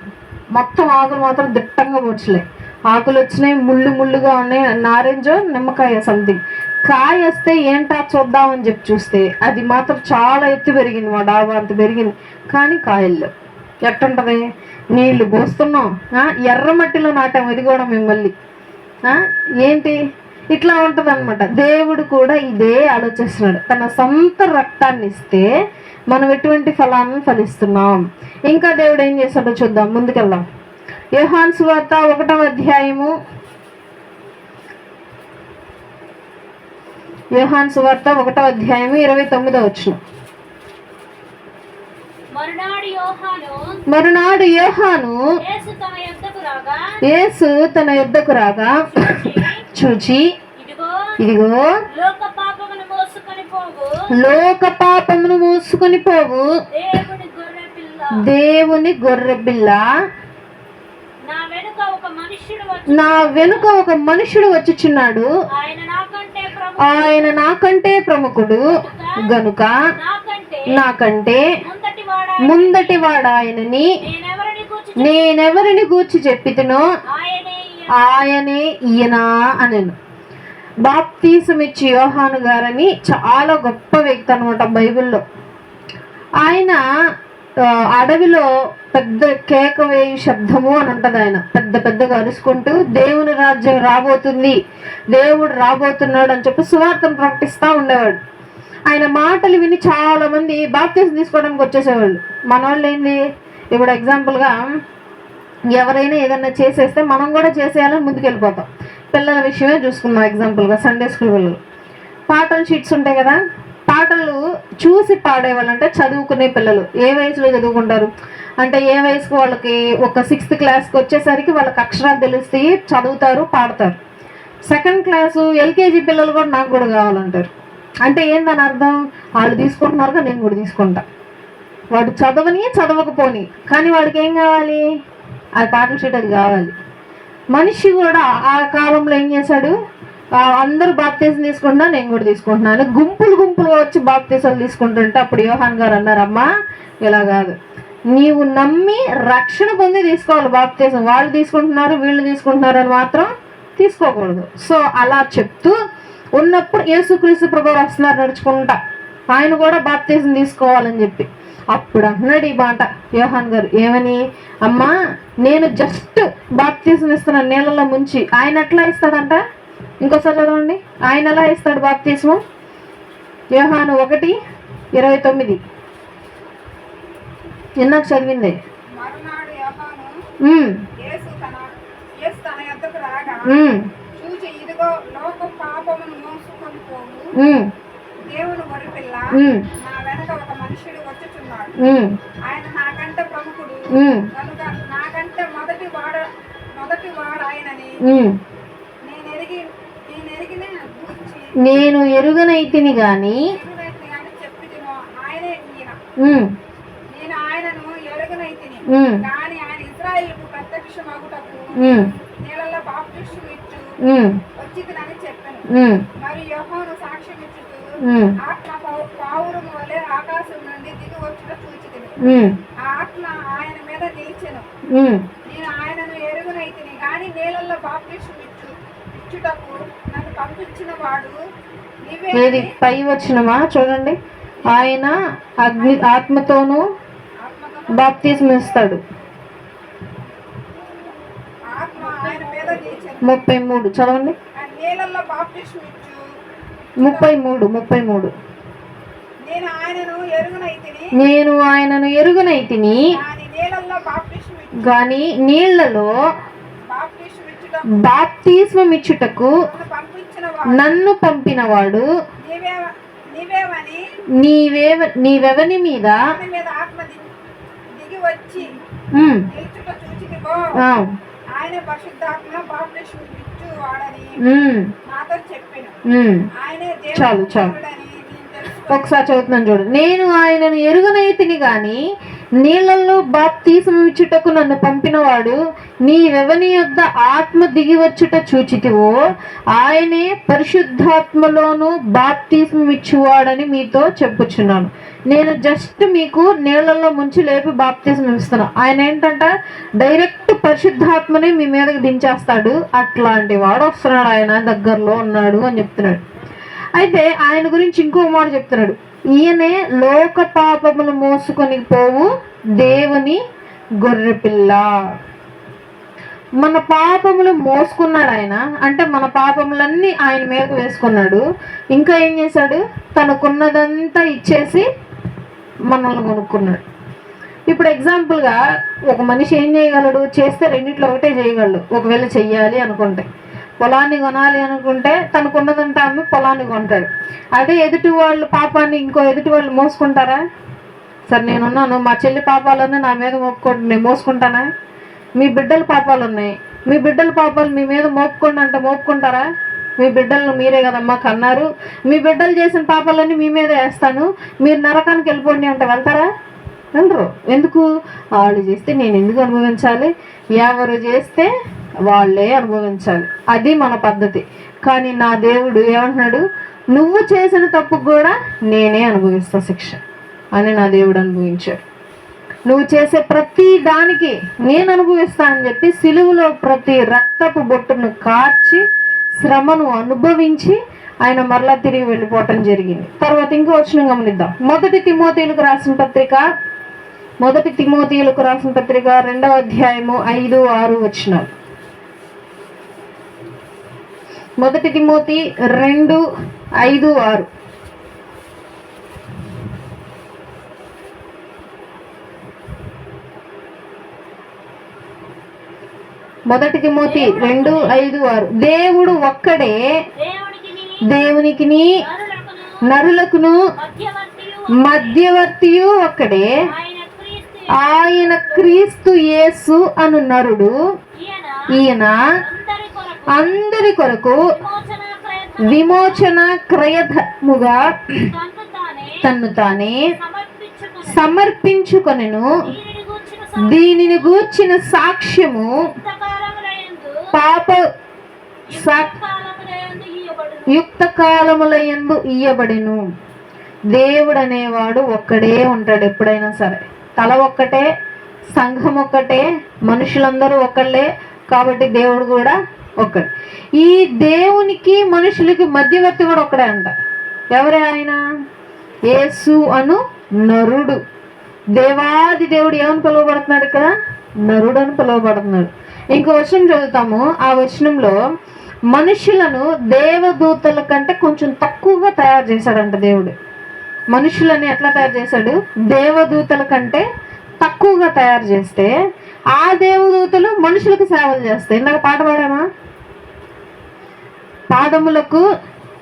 మొత్తం ఆకులు మాత్రం దిట్టంగా పొచ్చలే, ఆకులు వచ్చినాయి, ముళ్ళుగా ఉన్నాయి, నారింజ నిమ్మకాయ సంథింగ్. కాయ వస్తే ఏంటా చూద్దామని చెప్పి చూస్తే అది మాత్రం చాలా ఎత్తు పెరిగింది, మా డాబా అంత పెరిగింది, కానీ కాయల్లో ఎట్టుంటది? నీళ్లు పోస్తున్నాం, ఎర్ర మట్టిలో నాటాం, ఇది కూడా మిమ్మల్ని ఏంటి ఇట్లా ఉంటుంది అనమాట. దేవుడు కూడా ఇదే ఆలోచిస్తున్నాడు. తన సొంత రక్తాన్ని ఇస్తే మనం ఎటువంటి ఫలాలను ఫలిస్తున్నాం. ఇంకా దేవుడు ఏం చేస్తాడో చూద్దాం, ముందుకెళ్దాం. యోహాను సువార్త 1వ అధ్యాయము, యోహాను సువార్త 1వ అధ్యాయము 29వ వచనం. మరునాడు యోహాను యేసు తన యొద్దకు రాగా చూచి, ఇదిగో లోక పాపమును మోసుకొని పోవు దేవుని గొర్రె పిల్ల, నా వెనుక ఒక మనుష్యుడు నా వెనుక ఒక మనుషుడు వచ్చుచున్నాడు, ఆయన నాకంటే ప్రముఖుడు గనుక నాకంటే ముందటి వాడాయనని నేనెవరిని గూర్చి చెప్పితునో ఆయనే ఈయన అనెను. బాప్తీసమిచ్చి యోహాను గారని చాలా గొప్ప వ్యక్తి అనమాట బైబిల్లో. ఆయన అడవిలో పెద్ద కేక వేయు శబ్దము అని ఉంటది. ఆయన పెద్ద పెద్దగా అరుచుకుంటూ దేవుని రాజ్యం రాబోతుంది, దేవుడు రాబోతున్నాడు అని చెప్పి సువార్తను ప్రకటిస్తూ ఉండేవాడు. ఆయన మాటలు విని చాలా మంది బాప్తీసం తీసుకోవడానికి వచ్చేసేవాళ్ళు. మన వాళ్ళు ఏంది, ఇప్పుడు ఎగ్జాంపుల్గా ఎవరైనా ఏదన్నా చేసేస్తే మనం కూడా చేసేయాలని ముందుకెళ్ళిపోతాం. పిల్లల విషయమే చూసుకున్నాం. ఎగ్జాంపుల్గా సండే స్కూల్ పిల్లలు పాటల షీట్స్ ఉంటాయి కదా, పాటలు చూసి పాడేవాళ్ళు అంటే చదువుకునే పిల్లలు ఏ వయసులో చదువుకుంటారు అంటే ఏ వయసుకు వాళ్ళకి ఒక 6th క్లాస్కి వచ్చేసరికి వాళ్ళకి అక్షరాలు తెలుస్తాయి, చదువుతారు, పాడతారు. 2nd క్లాసు LKG పిల్లలు కూడా నాకు కూడా కావాలంటారు. అంటే ఏందని అర్థం, వాళ్ళు తీసుకుంటున్నారుగా నేను కూడా తీసుకుంటా. వాడు చదవని చదవకపోని కానీ వాడికి ఏం కావాలి, అది పాటల షీట్ అది కావాలి. మనిషి కూడా ఆ కాలంలో ఏం చేశాడు, అందరూ బాప్తీసం తీసుకుంటున్నా నేను కూడా తీసుకుంటున్నాను, గుంపులు గుంపులుగా వచ్చి బాప్తీసాలు తీసుకుంటుంటే అప్పుడు యోహాన్ గారు అన్నారు, అమ్మా ఇలా కాదు, నీవు నమ్మి రక్షణ పొంది తీసుకోవాలి బాప్తీసం. వాళ్ళు తీసుకుంటున్నారు వీళ్ళు తీసుకుంటున్నారు అని మాత్రం తీసుకోకూడదు. సో అలా చెప్తూ ఉన్నప్పుడు యేసుక్రీస్తు ప్రభువు వస్తున్నారు నడుచుకుంటా, ఆయన కూడా బాప్తీసం తీసుకోవాలని చెప్పి అప్పుడు అంటున్నాడు ఈ మాట యోహాన్ గారు ఏమని, అమ్మా నేను జస్ట్ బాప్తీసం ఇస్తున్నాను నీళ్ళలో ముంచి. ఆయన ఎట్లా ఇస్తాడంట, ఇంకోసారి చదవండి, ఆయన ఎలా ఇస్తాడు బాప్తీసం? యోహాను 1:29 ఇందాక చదివింది. దేవుని వరిపిల్ల నా వెనక ఒక మనుషుడు వచ్చుచున్నాడు, ఆయన నాకంటే ప్రముఖుడు కనుక నాకంటే మొదటి వాడాయనని నేను ఎరుగనైతిని గాని చెప్పితినో ఆయనే ఈయన. నేను ఆయనను ఎరుగనైతిని కానీ ఆయన ఇశ్రాయేలుకు ప్రత్యక్షమగుటకు నీళ్ళలో బాప్తిస్మం ఇచ్చు వచ్చితినని చెప్పాను. మరి యోహాను సాక్ష్యం ఇచ్చుతూ ఆత్మ పావురము వలె ఆకాశం నుండి దిగి వచ్చుట చూచితిని. ఆ ఆత్మ ఆయన మీద నిలిచెను. నేను ఆయనను ఎరుగనైతిని కానీ నీళ్ళల్లో బాప్తిస్మం ఇచ్చుటకు నన్ను పంపించిన వాడు ఏది పై వచ్చినమా చూడండి, ఆయన ఆత్మతోనూ బాప్తిస్మం ఇస్తాడు. 33 చదవండి. 33 నేను ఆయనను ఎరుగనైతిని గాని నీళ్లలో బాప్తిస్మం ఇచ్చుటకు నన్ను పంపినవాడు నీవెవని మీద ఆయన పరిశుద్ధాత్మ బాప్తిస్మం ఇచ్చువాడని నాతో చెప్పెను. చాలు ఒకసారి చదువుతున్నాను చూడు. నేను ఆయనను ఎరుగనైతిని గాని నీళ్ళల్లో బాప్తిస్మం ఇచ్చుటకు నన్ను పంపినవాడు నీవెవని యొద్ద ఆత్మ దిగి వచ్చుట చూచితివో ఆయనే పరిశుద్ధాత్మలోను బాప్తిస్మం ఇచ్చువాడని మీతో చెప్పుచున్నాను. నేను జస్ట్ మీకు నీళ్ళల్లో ముంచి లేపి బాప్తిస్మం ఇస్తున్నా. ఆయన ఏంటంట డైరెక్ట్ పరిశుద్ధాత్మని మీ మీదకి దించేస్తాడు, అట్లాంటి వాడు వస్తున్నాడు, ఆయన దగ్గరలో ఉన్నాడు అని చెప్తున్నాడు. అయితే ఆయన గురించి ఇంకో మాట చెప్తున్నాడు, ఈయనే లోక పాపములు మోసుకొని పోవు దేవుని గొర్రెపిల్ల. మన పాపములు మోసుకున్నాడు ఆయన, అంటే మన పాపములన్నీ ఆయన మీద వేసుకున్నాడు. ఇంకా ఏం చేశాడు, తనకున్నదంతా ఇచ్చేసి మనల్ని కొనుక్కున్నాడు. ఇప్పుడు ఎగ్జాంపుల్గా ఒక మనిషి ఏం చేయగలడు, చేస్తే రెండిట్లో ఒకటే చేయగలడు. ఒకవేళ చెయ్యాలి అనుకుంటే పొలాన్ని కొనాలి అనుకుంటే తనకున్నదంతా అమ్మి పొలాన్ని కొంటాడు. అదే ఎదుటి వాళ్ళు పాపాన్ని ఇంకో ఎదుటి వాళ్ళు మోసుకుంటారా? సరే నేనున్నాను, మా చెల్లి పాపాలన్నీ నా మీద మోపుకోండి, నేను మోసుకుంటానా? మీ బిడ్డల పాపాలు ఉన్నాయి, మీ బిడ్డల పాపాలు మీ మీద మోపుకోండి అంటే మోపుకుంటారా? మీ బిడ్డలను మీరే కదమ్మా కన్నారు, మీ బిడ్డలు చేసిన పాపాలన్నీ మీ మీద వేస్తాను, మీరు నరకానికి వెళ్ళిపోండి అంటే వెళ్తారా? వెళ్ళరు. ఎందుకు? వాళ్ళు చేస్తే నేను ఎందుకు అనుభవించాలి, ఎవరు చేస్తే వాళ్ళే అనుభవించాలి, అది మన పద్ధతి. కానీ నా దేవుడు ఏమంటున్నాడు, నువ్వు చేసిన తప్పుకు కూడా నేనే అనుభవిస్తా శిక్ష అని నా దేవుడు అనుభవించాడు. నువ్వు చేసే ప్రతి దానికి నేను అనుభవిస్తా అని చెప్పి సిలువలో ప్రతి రక్తపు బొట్టును కార్చి శ్రమను అనుభవించి ఆయన మరలా తిరిగి వెళ్ళిపోవటం జరిగింది. తర్వాత ఇంకో వచనం గమనిద్దాం. మొదటి తిమోతీయులకు రాసిన పత్రిక 2వ అధ్యాయము 5, 6 వచనాలు. మొదటి తిమోతి 2, 5, 6. మొదటి తిమోతి 2, 5, 6. దేవుడు ఒక్కడే, దేవునికిని నరులకును మధ్యవర్తియు ఒక్కడే, ఆయన క్రీస్తు యేసు అను నరుడు. ఈయన అందరి కొరకు విమోచన క్రయధముగా తన్ను తానే సమర్పించుకొనెను. దీనిని గూర్చిన సాక్ష్యము పాప యుక్త కాలములయందు ఇయ్యబడెను. దేవుడు అనేవాడు ఒక్కడే ఉంటాడు ఎప్పుడైనా సరే. తల ఒక్కటే, సంఘం ఒక్కటే, మనుషులందరూ ఒకళ్ళే. కాబట్టి దేవుడు కూడా ఒక్కడే. ఈ దేవునికి మనుషులకి మధ్యవర్తి కూడా ఒక్కడే అంట. ఎవరే ఆయన? యేసు అను నరుడు. దేవాది దేవుడు ఏమని పిలువబడుతున్నాడు ఇక్కడ? నరుడు అని పిలువబడుతున్నాడు. ఇంకో వచనం చదువుతాము. ఆ వచనంలో మనుషులను దేవదూతల కంటే కొంచెం తక్కువగా తయారు చేశాడంట దేవుడు. మనుషులని ఎట్లా తయారు చేశాడు? దేవదూతల కంటే తక్కువగా తయారు చేస్తే ఆ దేవదూతలు మనుషులకు సేవలు చేస్తాయి. ఇందాక పాట పాడామా?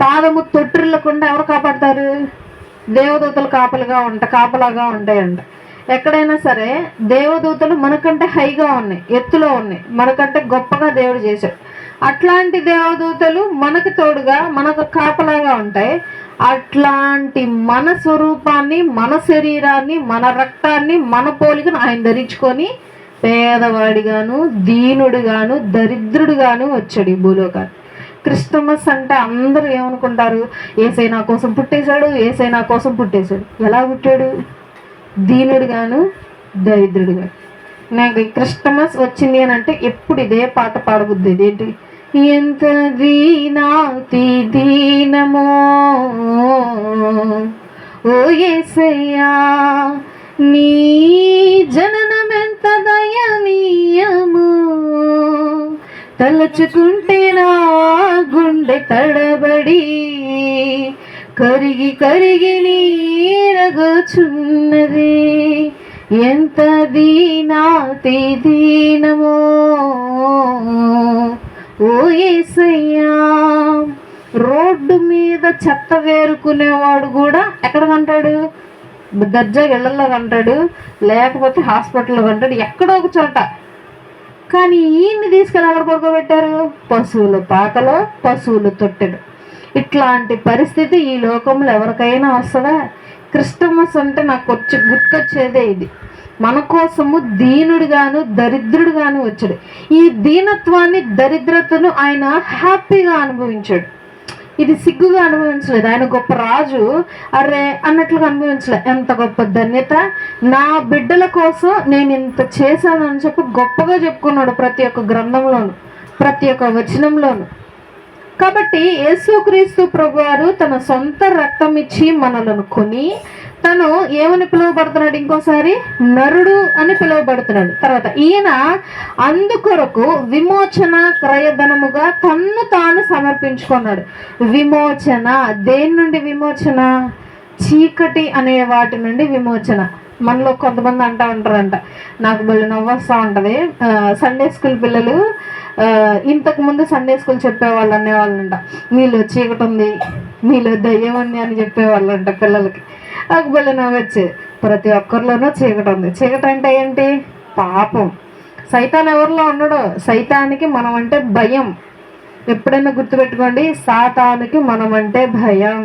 పాదము తొట్టిల్లకుండా ఎవరు కాపాడతారు? దేవదూతలు కాపలాగా ఉంటాయంట. ఎక్కడైనా సరే దేవదూతలు మనకంటే హైగా ఉన్నాయి, ఎత్తులో ఉన్నాయి, మనకంటే గొప్పగా దేవుడు చేశాడు. అట్లాంటి దేవదూతలు మనకు తోడుగా మనకు కాపలాగా ఉంటాయి. అట్లాంటి మన స్వరూపాన్ని, మన శరీరాన్ని, మన రక్తాన్ని, మన పోలికను ఆయన ధరించుకొని పేదవాడిగాను, దీనుడిగాను, దరిద్రుడిగాను వచ్చాడు ఈ భూలోకాన్ని. క్రిస్టమస్ అంటే అందరూ ఏమనుకుంటారు? యేసయ్య నా కోసం పుట్టేశాడు, యేసయ్య నా కోసం పుట్టేశాడు. ఎలా పుట్టాడు? దీనుడిగాను, దరిద్రుడిగా. నాకు క్రిస్టమస్ వచ్చింది అని అంటే ఎప్పుడు ఇదే పాట పాడబుద్ది. ఏంటి? ఎంత దీనాతి దీనమో ఓ యేసయ్యా, నీ జననమెంత దయనీయము, తలచుకుంటే నా గుండె తడబడి కరిగి కరిగి నీరగొచున్నది. ఎంత దీనాతి దీనమో ఓ యేసయ్యా. రోడ్డు మీద చెత్త వేరుకునేవాడు కూడా ఎక్కడ కంటాడు? దర్జాగా ఇళ్లలో కంటాడు, లేకపోతే హాస్పిటల్లో కంటాడు, ఎక్కడో ఒక చోట. కానీ ఈయన్ని తీసుకెళ్ళి ఎక్కడ పడుకోబెట్టారు? పశువుల పాకలో, పశువుల తొట్టెలు. ఇట్లాంటి పరిస్థితి ఈ లోకంలో ఎవరికైనా వస్తుందా? క్రిస్టమస్ అంటే నాకు గుర్తొచ్చేదే ఇది. మన కోసము దీనుడుగాను, దరిద్రుడుగాను వచ్చాడు. ఈ దీనత్వాన్ని, దరిద్రతను ఆయన హ్యాపీగా అనుభవించాడు. ఇది సిగ్గుగా అనుభవించలేదు. ఆయన గొప్ప రాజు అరే అన్నట్లుగా అనుభవించలేదు. ఎంత గొప్ప ధన్యత, నా బిడ్డల కోసం నేను ఇంత చేశాను అని చెప్పి గొప్పగా చెప్పుకున్నాడు ప్రతి ఒక్క గ్రంథంలోను, ప్రతి ఒక్క వచనంలోను. కాబట్టి యేసుక్రీస్తు ప్రభువారు తన సొంత రక్తం ఇచ్చి మనలను కొని తను ఏమని పిలువబడుతున్నాడు? ఇంకోసారి నరుడు అని పిలువబడుతున్నాడు. తర్వాత ఈయన అందుకొరకు విమోచన క్రయధనముగా తన్ను తాను సమర్పించుకున్నాడు. విమోచన దేని నుండి? విమోచన చీకటి అనే వాటి నుండి విమోచన. మనలో కొంతమంది అంటూ ఉంటారంట, నాకు బళ్ళు నవ్వొస్తూ ఉంటుంది. సండే స్కూల్ పిల్లలు ఇంతకు ముందు సండే స్కూల్ చెప్పేవాళ్ళు అనేవాళ్ళంట, మీలో చీకటి ఉంది, మీలో దయ్యం ఉంది అని చెప్పేవాళ్ళంట పిల్లలకి. నాకు బళ్ళు నవ్వొచ్చు. ప్రతి ఒక్కరిలోనూ చీకటి ఉంది. చీకటి అంటే ఏంటి? పాపం. సైతాన్ ఎవరిలో ఉండడు. సైతానికి మనం అంటే భయం. ఎప్పుడైనా గుర్తుపెట్టుకోండి, సాతానికి మనం అంటే భయం.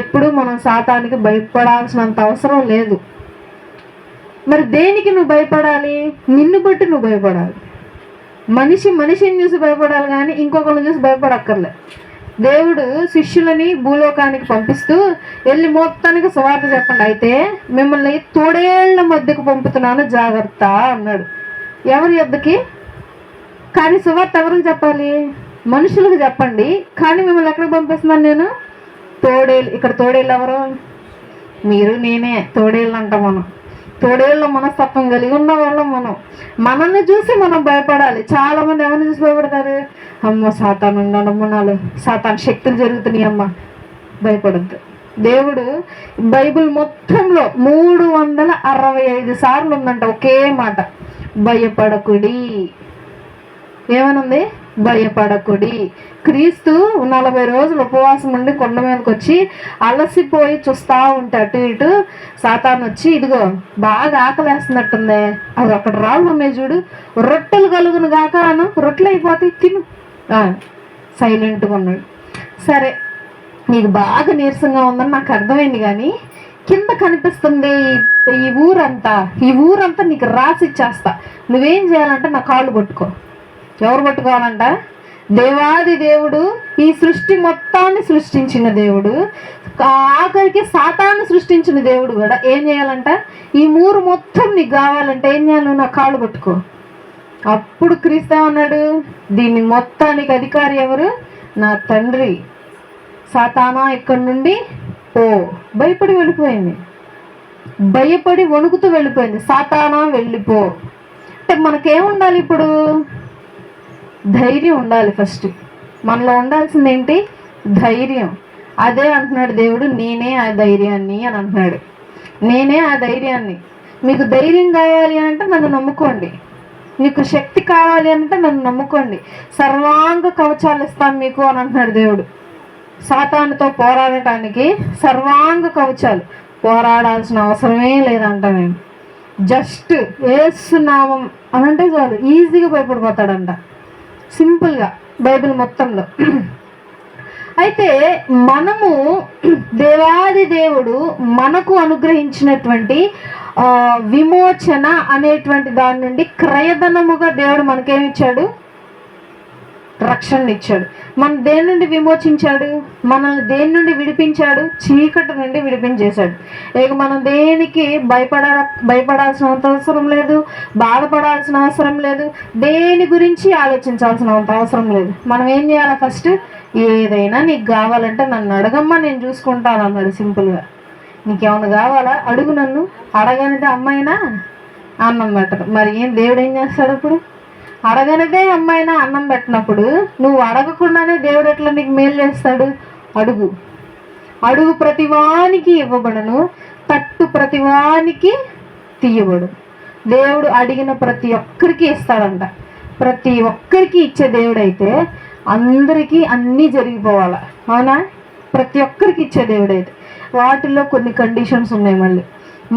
ఎప్పుడు మనం సాతానికి భయపడాల్సినంత అవసరం లేదు. మరి దేనికి నువ్వు భయపడాలి? నిన్ను బట్టి నువ్వు భయపడాలి. మనిషిని చూసి భయపడాలి కానీ ఇంకొకరిని చూసి భయపడక్కర్లే. దేవుడు శిష్యులని భూలోకానికి పంపిస్తూ వెళ్ళి మొత్తానికి సువార్త చెప్పండి, అయితే మిమ్మల్ని తోడేళ్ల మధ్యకు పంపుతున్నాను జాగ్రత్త అన్నాడు. ఎవరి యొద్దకి? కానీ సువార్త ఎవరికి చెప్పాలి? మనుషులకు చెప్పండి. కానీ మిమ్మల్ని ఎక్కడికి పంపిస్తున్నాను నేను? తోడేళ్ళు. ఇక్కడ తోడేళ్ళు ఎవరు? మీరు, నేనే తోడేళ్ళు అంటాం. మనం తోడేళ్ళ మనస్తత్వం కలిగి ఉన్న వాళ్ళం. మనల్ని చూసి మనం భయపడాలి. చాలా మంది ఎవరిని చూసి భయపడతారు? అమ్మ సాతాను ఉన్నాడమ్మ, నాలో సాతాను శక్తులు జరుగుతున్నాయి అమ్మ. భయపడద్దు. దేవుడు బైబిల్ మొత్తంలో 365 సార్లు ఉందంట ఒకే మాట, భయపడకుడి. ఏమనుంది? భయపడకుడి. క్రీస్తు 40 రోజులు ఉపవాసం ఉండి కొండ మీదకి వచ్చి అలసిపోయి చూస్తా ఉంటే అటు ఇటు సాతాను వచ్చి, ఇదిగో బాగా ఆకలేస్తున్నట్టుందే, అది అక్కడ రాళ్ళు ఉన్నాయి చూడు, రొట్టెలు కలుగును గాక అను, రొట్టెలు అయిపోతాయి తిను. సైలెంట్గా ఉన్నాడు. సరే నీకు బాగా నీరసంగా ఉందని నాకు అర్థమైంది, కానీ కింద కనిపిస్తుంది ఈ ఊరంతా నీకు రాసి ఇచ్చేస్తా. నువ్వేం చేయాలంటే నా కాళ్ళు పట్టుకో. ఎవరు పట్టుకోవాలంట? దేవాది దేవుడు, ఈ సృష్టి మొత్తాన్ని సృష్టించిన దేవుడు, ఆఖరికి సాతాన్ని సృష్టించిన దేవుడు కూడా ఏం చేయాలంట? ఈ ఊరు మొత్తం నీకు కావాలంటే ఏం చేయాలి? నా కాళ్ళు పట్టుకో. అప్పుడు క్రీస్తు అన్నాడు, దీన్ని మొత్తానికి అధికారి ఎవరు? నా తండ్రి. సాతానా ఇక్కడి నుండి ఓ భయపడి వెళ్ళిపోయింది. భయపడి వణుకుతూ వెళ్ళిపోయింది. సాతానా వెళ్ళిపో. అంటే మనకేముండాలి ఇప్పుడు? ధైర్యం ఉండాలి. ఫస్ట్ మనలో ఉండాల్సింది ఏంటి? ధైర్యం. అదే అంటున్నాడు దేవుడు, నేనే ఆ ధైర్యాన్ని అని అంటున్నాడు. నేనే ఆ ధైర్యాన్ని. మీకు ధైర్యం కావాలి అంటే నన్ను నమ్ముకోండి. మీకు శక్తి కావాలి అంటే నన్ను నమ్ముకోండి. సర్వాంగ కవచాలు ఇస్తాను మీకు అని అంటున్నాడు దేవుడు. సాతానుతో పోరాడటానికి సర్వాంగ కవచాలు. పోరాడాల్సిన అవసరమే లేదంట. నేను జస్ట్ యేసు నామం అనంటే చాలు, ఈజీగా భయపడిపోతాడంట. సింపుల్గా బైబిల్ మొత్తంలో. అయితే మనము దేవాది దేవుడు మనకు అనుగ్రహించినటువంటి విమోచన అనేటువంటి దాని నుండి క్రయధనముగా దేవుడు మనకేమిచ్చాడు? రక్షణ ఇచ్చాడు. మనం దేని నుండి విమోచించాడు? మనల్ని దేని నుండి విడిపించాడు? చీకటి నుండి విడిపించేశాడు. ఇక మనం దేనికి భయపడాల్సిన అవసరం లేదు, బాధపడాల్సిన అవసరం లేదు, దేని గురించి ఆలోచించాల్సిన అవసరం లేదు. మనం ఏం చేయాలి? ఫస్ట్ ఏదైనా నీకు కావాలంటే నన్ను అడగమ్మా, నేను చూసుకుంటాను అన్నాడు సింపుల్గా. నీకేమన్నా కావాలా? అడుగు నన్ను. అడగనిదే అమ్మాయినా అన్నం పెట్టదు. మరి ఏం దేవుడు ఏం చేస్తాడు? అప్పుడు అడగనిదే అమ్మాయినా అన్నం పెట్టినప్పుడు నువ్వు అడగకుండానే దేవుడు ఎట్లా నీకు మేలు చేస్తాడు? అడుగు. అడుగు ప్రతివానికి ఇవ్వబడను, తట్టు ప్రతివానికి తీయబడు. దేవుడు అడిగిన ప్రతి ఒక్కరికి ఇస్తాడంట. ప్రతి ఒక్కరికి ఇచ్చే దేవుడైతే అందరికీ అన్నీ జరిగిపోవాలి. అవునా? ప్రతి ఒక్కరికి ఇచ్చే దేవుడైతే వాటిల్లో కొన్ని కండిషన్స్ ఉన్నాయి. మళ్ళీ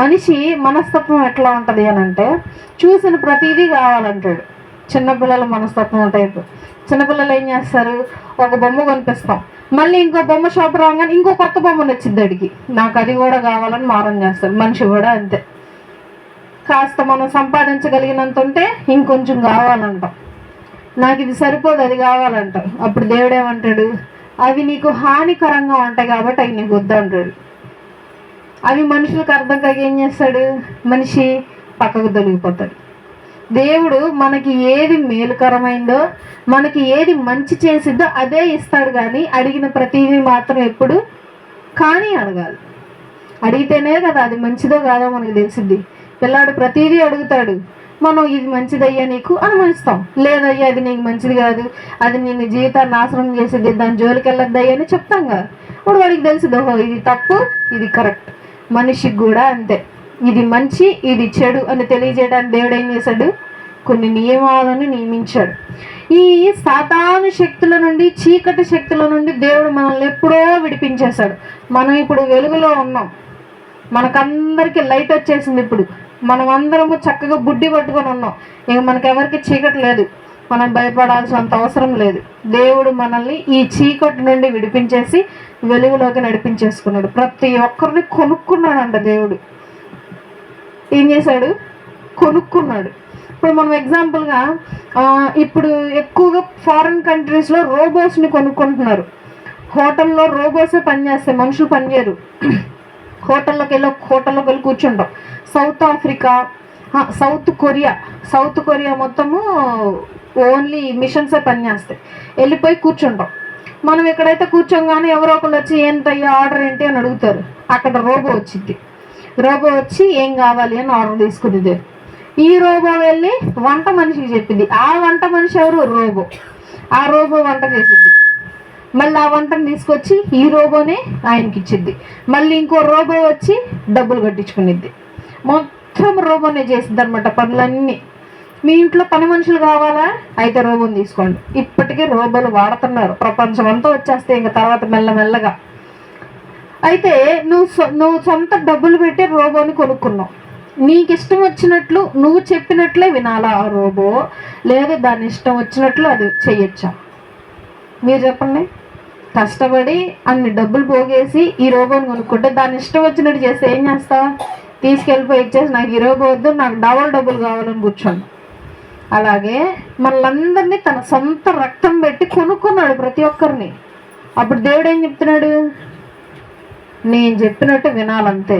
మనిషి మనస్తత్వం ఎట్లా ఉంటుంది అని అంటే, చూసిన ప్రతిదీ కావాలంటాడు. చిన్నపిల్లల మనస్తత్వం టైపు. చిన్నపిల్లలు ఏం చేస్తారు? ఒక బొమ్మ కొనిపిస్తాం, మళ్ళీ ఇంకో బొమ్మ షాప్ రాగానే ఇంకో కొత్త బొమ్మ నచ్చింది అడిగి, నాకు అది కూడా కావాలని మారం చేస్తాడు. మనిషి కూడా అంతే. కాస్త మనం సంపాదించగలిగినంత ఉంటే ఇంకొంచెం కావాలంటాం. నాకు ఇది సరిపోదు, అది కావాలంటాం. అప్పుడు దేవుడు ఏమంటాడు? అవి నీకు హానికరంగా ఉంటాయి కాబట్టి అవి నీకు వద్దంటాడు. అవి మనుషులకు అర్థం కాక ఏం చేస్తాడు? మనిషి పక్కకు తొలగిపోతాడు. దేవుడు మనకి ఏది మేలుకరమైందో, మనకి ఏది మంచి చేసిద్దో అదే ఇస్తాడు. కానీ అడిగిన ప్రతిదీ మాత్రం ఎప్పుడు కానీ అడగాలి. అడిగితేనే కదా అది మంచిదో కాదో మనకు తెలిసిద్ది. పిల్లాడు ప్రతిదీ అడుగుతాడు, మనం ఇది మంచిదయ్యా నీకు అనుమానిస్తాం. లేదయ్యా అది నీకు మంచిది కాదు, అది నేను జీవితాన్ని నాశనం చేసేది, దాని జోలికి వెళ్ళొద్దయ్యా అని చెప్తాం కదా. ఇప్పుడు వాడికి తెలిసింది, ఓహో ఇది తప్పు, ఇది కరెక్ట్. మనిషికి కూడా అంతే. ఇది మంచి, ఇది చెడు అని తెలియజేయడానికి దేవుడు ఏం చేశాడు? కొన్ని నియమాలను నియమించాడు. ఈ సాతాను శక్తుల నుండి, చీకటి శక్తుల నుండి దేవుడు మనల్ని ఎప్పుడో విడిపించేశాడు. మనం ఇప్పుడు వెలుగులో ఉన్నాం. మనకందరికీ లైట్ వచ్చేసింది. ఇప్పుడు మనం అందరము చక్కగా బుడ్డి పట్టుకొని ఉన్నాం. ఇక మనకెవరికి చీకటి లేదు. మనం భయపడాల్సినంత అవసరం లేదు. దేవుడు మనల్ని ఈ చీకటి నుండి విడిపించేసి వెలుగులోకి నడిపించేసుకున్నాడు. ప్రతి ఒక్కరిని కొనుక్కున్నాడంట దేవుడు. ఏం చేశాడు? కొనుక్కున్నాడు. ఇప్పుడు మనం ఎగ్జాంపుల్గా ఇప్పుడు ఎక్కువగా ఫారిన్ కంట్రీస్లో రోబోట్స్ని కొనుక్కుంటున్నారు. హోటల్లో రోబోట్సే పనిచేస్తాయి, మనుషులు పనిచేయరు. హోటల్లోకి వెళ్ళి కూర్చుంటాం. సౌత్ ఆఫ్రికా, సౌత్ కొరియా మొత్తము ఓన్లీ మిషన్సే పనిచేస్తాయి. వెళ్ళిపోయి కూర్చుంటాం. మనం ఎక్కడైతే కూర్చోగానే ఎవరో ఒకళ్ళు వచ్చి ఏంటయ్యా ఆర్డర్ ఏంటి అని అడుగుతారు. అక్కడ రోబో వచ్చింది. రోబో వచ్చి ఏం కావాలి అని ఆర్డర్ తీసుకునేది. ఈ రోబో వెళ్ళి వంట మనిషికి చెప్పింది. ఆ వంట మనిషి ఎవరు? రోబో. ఆ రోబో వంట చేసింది. మళ్ళీ ఆ వంటను తీసుకొచ్చి ఈ రోబోనే ఆయనకి ఇచ్చింది. మళ్ళీ ఇంకో రోబో వచ్చి డబ్బులు కట్టించుకునిద్ది. మొత్తం రోబోనే చేసింది అనమాట పనులన్నీ. మీ ఇంట్లో పని మనుషులు కావాలా? అయితే రోబోని తీసుకోండి. ఇప్పటికీ రోబోలు వాడుతున్నారు. ప్రపంచం అంతా వచ్చేస్తే ఇంకా తర్వాత మెల్లమెల్లగా. అయితే నువ్వు సొంత డబ్బులు పెట్టి రోబోని కొనుక్కున్నావు. నీకు ఇష్టం వచ్చినట్లు నువ్వు చెప్పినట్లే వినాలా ఆ రోబో, లేదు దాని ఇష్టం వచ్చినట్లు అది చెయ్యొచ్చా? మీరు చెప్పండి. కష్టపడి అన్ని డబ్బులు పోగేసి ఈ రోబోని కొనుక్కుంటే దాని ఇష్టం వచ్చినట్టు చేస్తే ఏం చేస్తావు? తీసుకెళ్ళిపోయి ఇచ్చేసి నాకు ఈ రోబో వద్దు, నాకు డబ్బులు కావాలని కూర్చోండి. అలాగే మనలందరినీ తన సొంత రక్తం పెట్టి కొనుక్కున్నాడు ప్రతి ఒక్కరిని. అప్పుడు దేవుడు ఏం చెప్తున్నాడు? నేను చెప్పినట్టు వినాలంతే,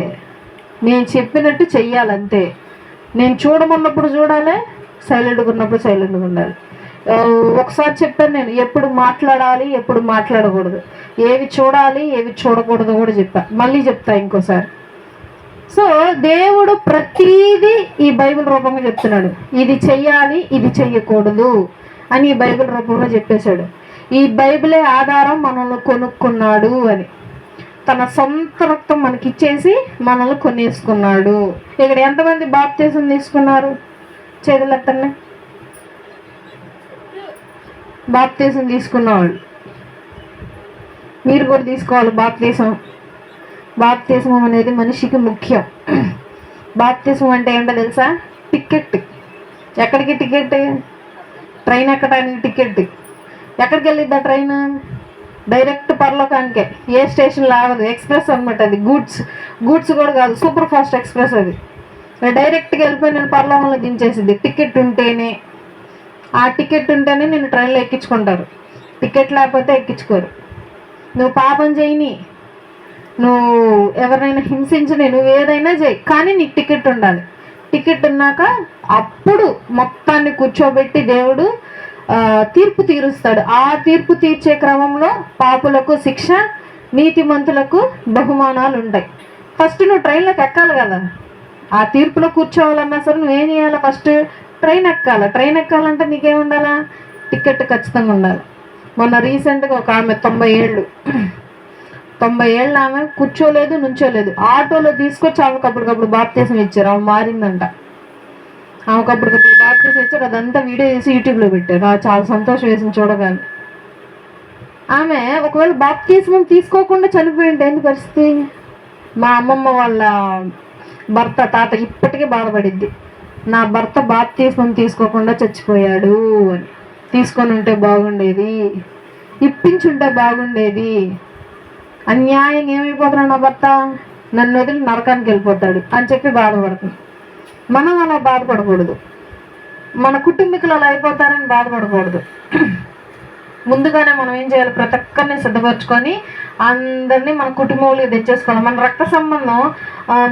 నేను చెప్పినట్టు చెయ్యాలంతే. నేను చూడమన్నప్పుడు చూడాలి, సైలెంట్గా ఉన్నప్పుడు సైలెంట్గా ఉండాలి. ఒకసారి చెప్పాను నేను, ఎప్పుడు మాట్లాడాలి ఎప్పుడు మాట్లాడకూడదు, ఏవి చూడాలి ఏవి చూడకూడదు కూడా చెప్పాను. మళ్ళీ చెప్తా ఇంకోసారి. సో దేవుడు ప్రతీదీ ఈ బైబిల్ రూపంగా చెప్తున్నాడు. ఇది చెయ్యాలి ఇది చెయ్యకూడదు అని ఈ బైబిల్ రూపంలో చెప్పేశాడు. ఈ బైబిలే ఆధారం మనల్ని కొనుక్కున్నాడు అని. తన సొంత రక్తం మనకిచ్చేసి మనల్ని కొనేసుకున్నాడు. ఇక్కడ ఎంతమంది బాప్తీసం తీసుకున్నారు? చేతులెత్తండి. బాప్తీసం తీసుకున్నవాళ్ళు మీరు కూడా తీసుకోవాలి బాప్తీసం. బాప్తీసం అనేది మనిషికి ముఖ్యం. బాప్తీసం అంటే ఏంటో తెలుసా? టికెట్. ఎక్కడికి టికెట్? ట్రైన్ ఎక్కడానికి టికెట్. ఎక్కడికి వెళ్ళిద్దా ట్రైన్? డైరెక్ట్ పరలోకానికే. ఏ స్టేషన్లో ఆగదు. ఎక్స్ప్రెస్ అనమాట అది. గూడ్స్ కూడా కాదు, సూపర్ ఫాస్ట్ ఎక్స్ప్రెస్ అది. డైరెక్ట్గా వెళ్ళిపోయి నేను పరలోకంలో దించేసింది. టికెట్ ఉంటేనే, ఆ టికెట్ ఉంటేనే నేను ట్రైన్లో ఎక్కించుకుంటారు. టికెట్ లేకపోతే ఎక్కించుకోరు. నువ్వు పాపం చేయని, నువ్వు ఎవరినైనా హింసించని, నువ్వు ఏదైనా చేయి, కానీ నీకు టికెట్ ఉండాలి. టికెట్ ఉన్నాక అప్పుడు మొత్తాన్ని కూర్చోబెట్టి దేవుడు తీర్పు తీరుస్తాడు. ఆ తీర్పు తీర్చే క్రమంలో పాపులకు శిక్ష, నీతిమంతులకు బహుమానాలు ఉంటాయి. ఫస్ట్ నువ్వు ట్రైన్లోకి ఎక్కాలి కదా. ఆ తీర్పులో కూర్చోవాలన్నా సరే నువ్వేం చేయాలి? ఫస్ట్ ట్రైన్ ఎక్కాలి. ట్రైన్ ఎక్కాలంటే నీకేం ఉండాలా? టికెట్ ఖచ్చితంగా ఉండాలి. మొన్న రీసెంట్గా ఒక ఆమె 90 ఏళ్ళు ఆమె కూర్చోలేదు, నుంచోలేదు. ఆటోలో తీసుకొచ్చి ఆమెకు అప్పటికప్పుడు బాప్తీసం ఇచ్చారు. ఆమె మారిందంట. ఆమెకు అప్పటికప్పుడు బాప్తీసం ఇచ్చారు. అదంతా వీడియో చేసి యూట్యూబ్లో పెట్టారు. నాకు చాలా సంతోషం వేసింది చూడగానే. ఆమె ఒకవేళ బాప్తీసం తీసుకోకుండా చనిపోయింది ఏంటి పరిస్థితి? మా అమ్మమ్మ వాళ్ళ భర్త తాత ఇప్పటికీ బాధపడిద్ది. నా భర్త బాప్తీసం తీసుకోకుండా చచ్చిపోయాడు అని. తీసుకొని ఉంటే బాగుండేది, ఇప్పించుంటే బాగుండేది. అన్యాయం ఏమైపోతున్నాడు నా భర్త, నన్ను వదిలి నరకానికి వెళ్ళిపోతాడు అని చెప్పి బాధపడుతుంది. మనం అలా బాధపడకూడదు. మన కుటుంబీకులు అలా అయిపోతారని బాధపడకూడదు. ముందుగానే మనం ఏం చేయాలి? ప్రతి ఒక్కరిని సిద్ధపరచుకొని అందరినీ మన కుటుంబంలోకి తెచ్చేసుకోవాలి. మన రక్త సంబంధం,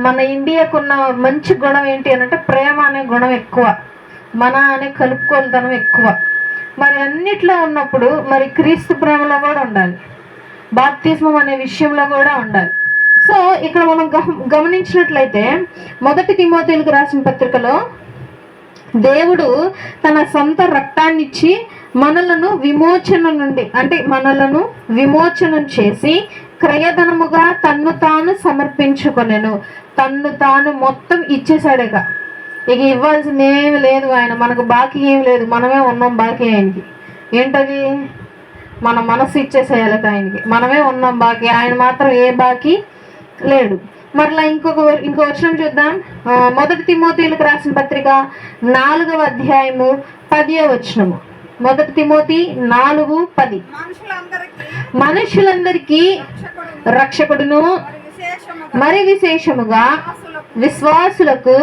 మన ఇండియాకున్న మంచి గుణం ఏంటి అంటే ప్రేమ అనే గుణం ఎక్కువ, మన అనే కలుపుకోలుతనం ఎక్కువ. మరి అన్నిట్లో ఉన్నప్పుడు మరి క్రీస్తు ప్రేమలో కూడా ఉండాలి, బాప్తిస్మం అనే విషయంలో కూడా ఉండాలి. సో ఇక్కడ మనం గమనించినట్లయితే 1 తిమోతేయులకు రాసిన పత్రికలో దేవుడు తన సొంత రక్తాన్ని ఇచ్చి మనలను విమోచన నుండి, అంటే మనలను విమోచనం చేసి క్రయధనముగా తన్ను తాను సమర్పించుకొనెను. తన్ను తాను మొత్తం ఇచ్చేసాడుగా. ఇక ఇవ్వాల్సింది ఏమి లేదు. ఆయన మనకు బాకీ ఏమి లేదు, మనమే ఉన్నాం బాకీ ఆయనకి. ఏంటది? మన మనసు ఇచ్చేసేయాలి ఆయనకి. మనమే ఉన్నాం బాకీ, ఆయన మాత్రం ఏ బాకీ లేడు. మరలా ఇంకో వచనం చూద్దాం. 1 తిమోతేయులకు రాసిన పత్రిక 4వ అధ్యాయము 10వ వచనము. 1 తిమోతి 4:10. మనుషులందరికీ రక్షకుడును మరి విశేషముగా విశ్వాసులకు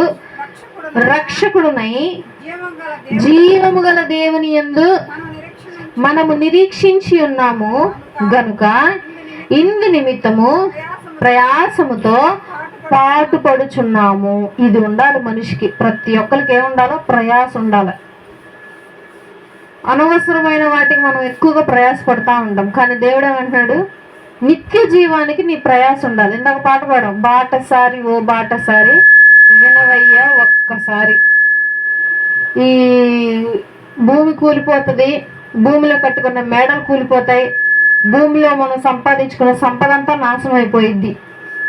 రక్షకుడునై జీవం గల దేవుని జీవము గల దేవుని యందు మనం నిరీక్షణ మనము నిరీక్షించి ఉన్నాము గనుక ఇందు నిమిత్తము ప్రయాసముతో పాటుపడుచున్నాము. ఇది ఉండాలి మనిషికి, ప్రతి ఒక్కరికి ఏముండాలో ప్రయాస ఉండాలి. అనవసరమైన వాటికి మనం ఎక్కువగా ప్రయాసపడతా ఉంటాం, కానీ దేవుడు ఏమంటున్నాడు, నిత్య జీవానికి నీ ప్రయాస ఉండాలి. ఇందాక పాట పాడాం, బాటసారి ఓ బాటసారి వినవయ్యా ఒక్కసారి. ఈ భూమి కూలిపోతుంది, భూమిలో కట్టుకున్న మేడలు కూలిపోతాయి, భూమిలో మనం సంపాదించుకున్న సంపద అంతా నాశనం అయిపోయిద్ది.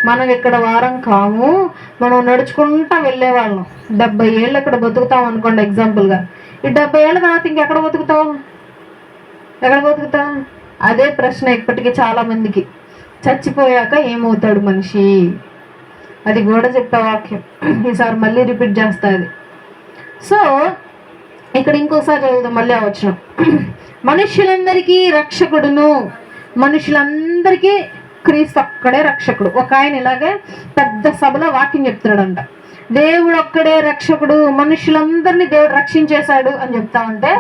మనం ఇక్కడ వారం కాము, మనం నడుచుకుంటా వెళ్ళేవాళ్ళం. 70 ఏళ్ళు ఇక్కడ బతుకుతాం అనుకోండి ఎగ్జాంపుల్గా. ఈ 70 ఏళ్ళ తర్వాత ఇంకెక్కడ బతుకుతావు? ఎక్కడ బతుకుతావు? అదే ప్రశ్న ఇప్పటికీ చాలా మందికి. చచ్చిపోయాక ఏమవుతాడు మనిషి? అది కూడా చెప్పే వాక్యం, ఈసారి మళ్ళీ రిపీట్ చేస్తుంది. సో ఇక్కడ ఇంకోసారి చదువుదాం, మళ్ళీ అవచ్చును. మనుషులందరికీ రక్షకుడును, మనుషులందరికీ క్రీస్తు ఒక్కడే రక్షకుడు. ఒక ఆయన ఇలాగే పెద్ద సభలో వాక్యం చెప్తున్నాడంట, దేవుడు ఒక్కడే రక్షకుడు, మనుషులందరినీ దేవుడు రక్షించేశాడు అని చెప్తా ఉంటే,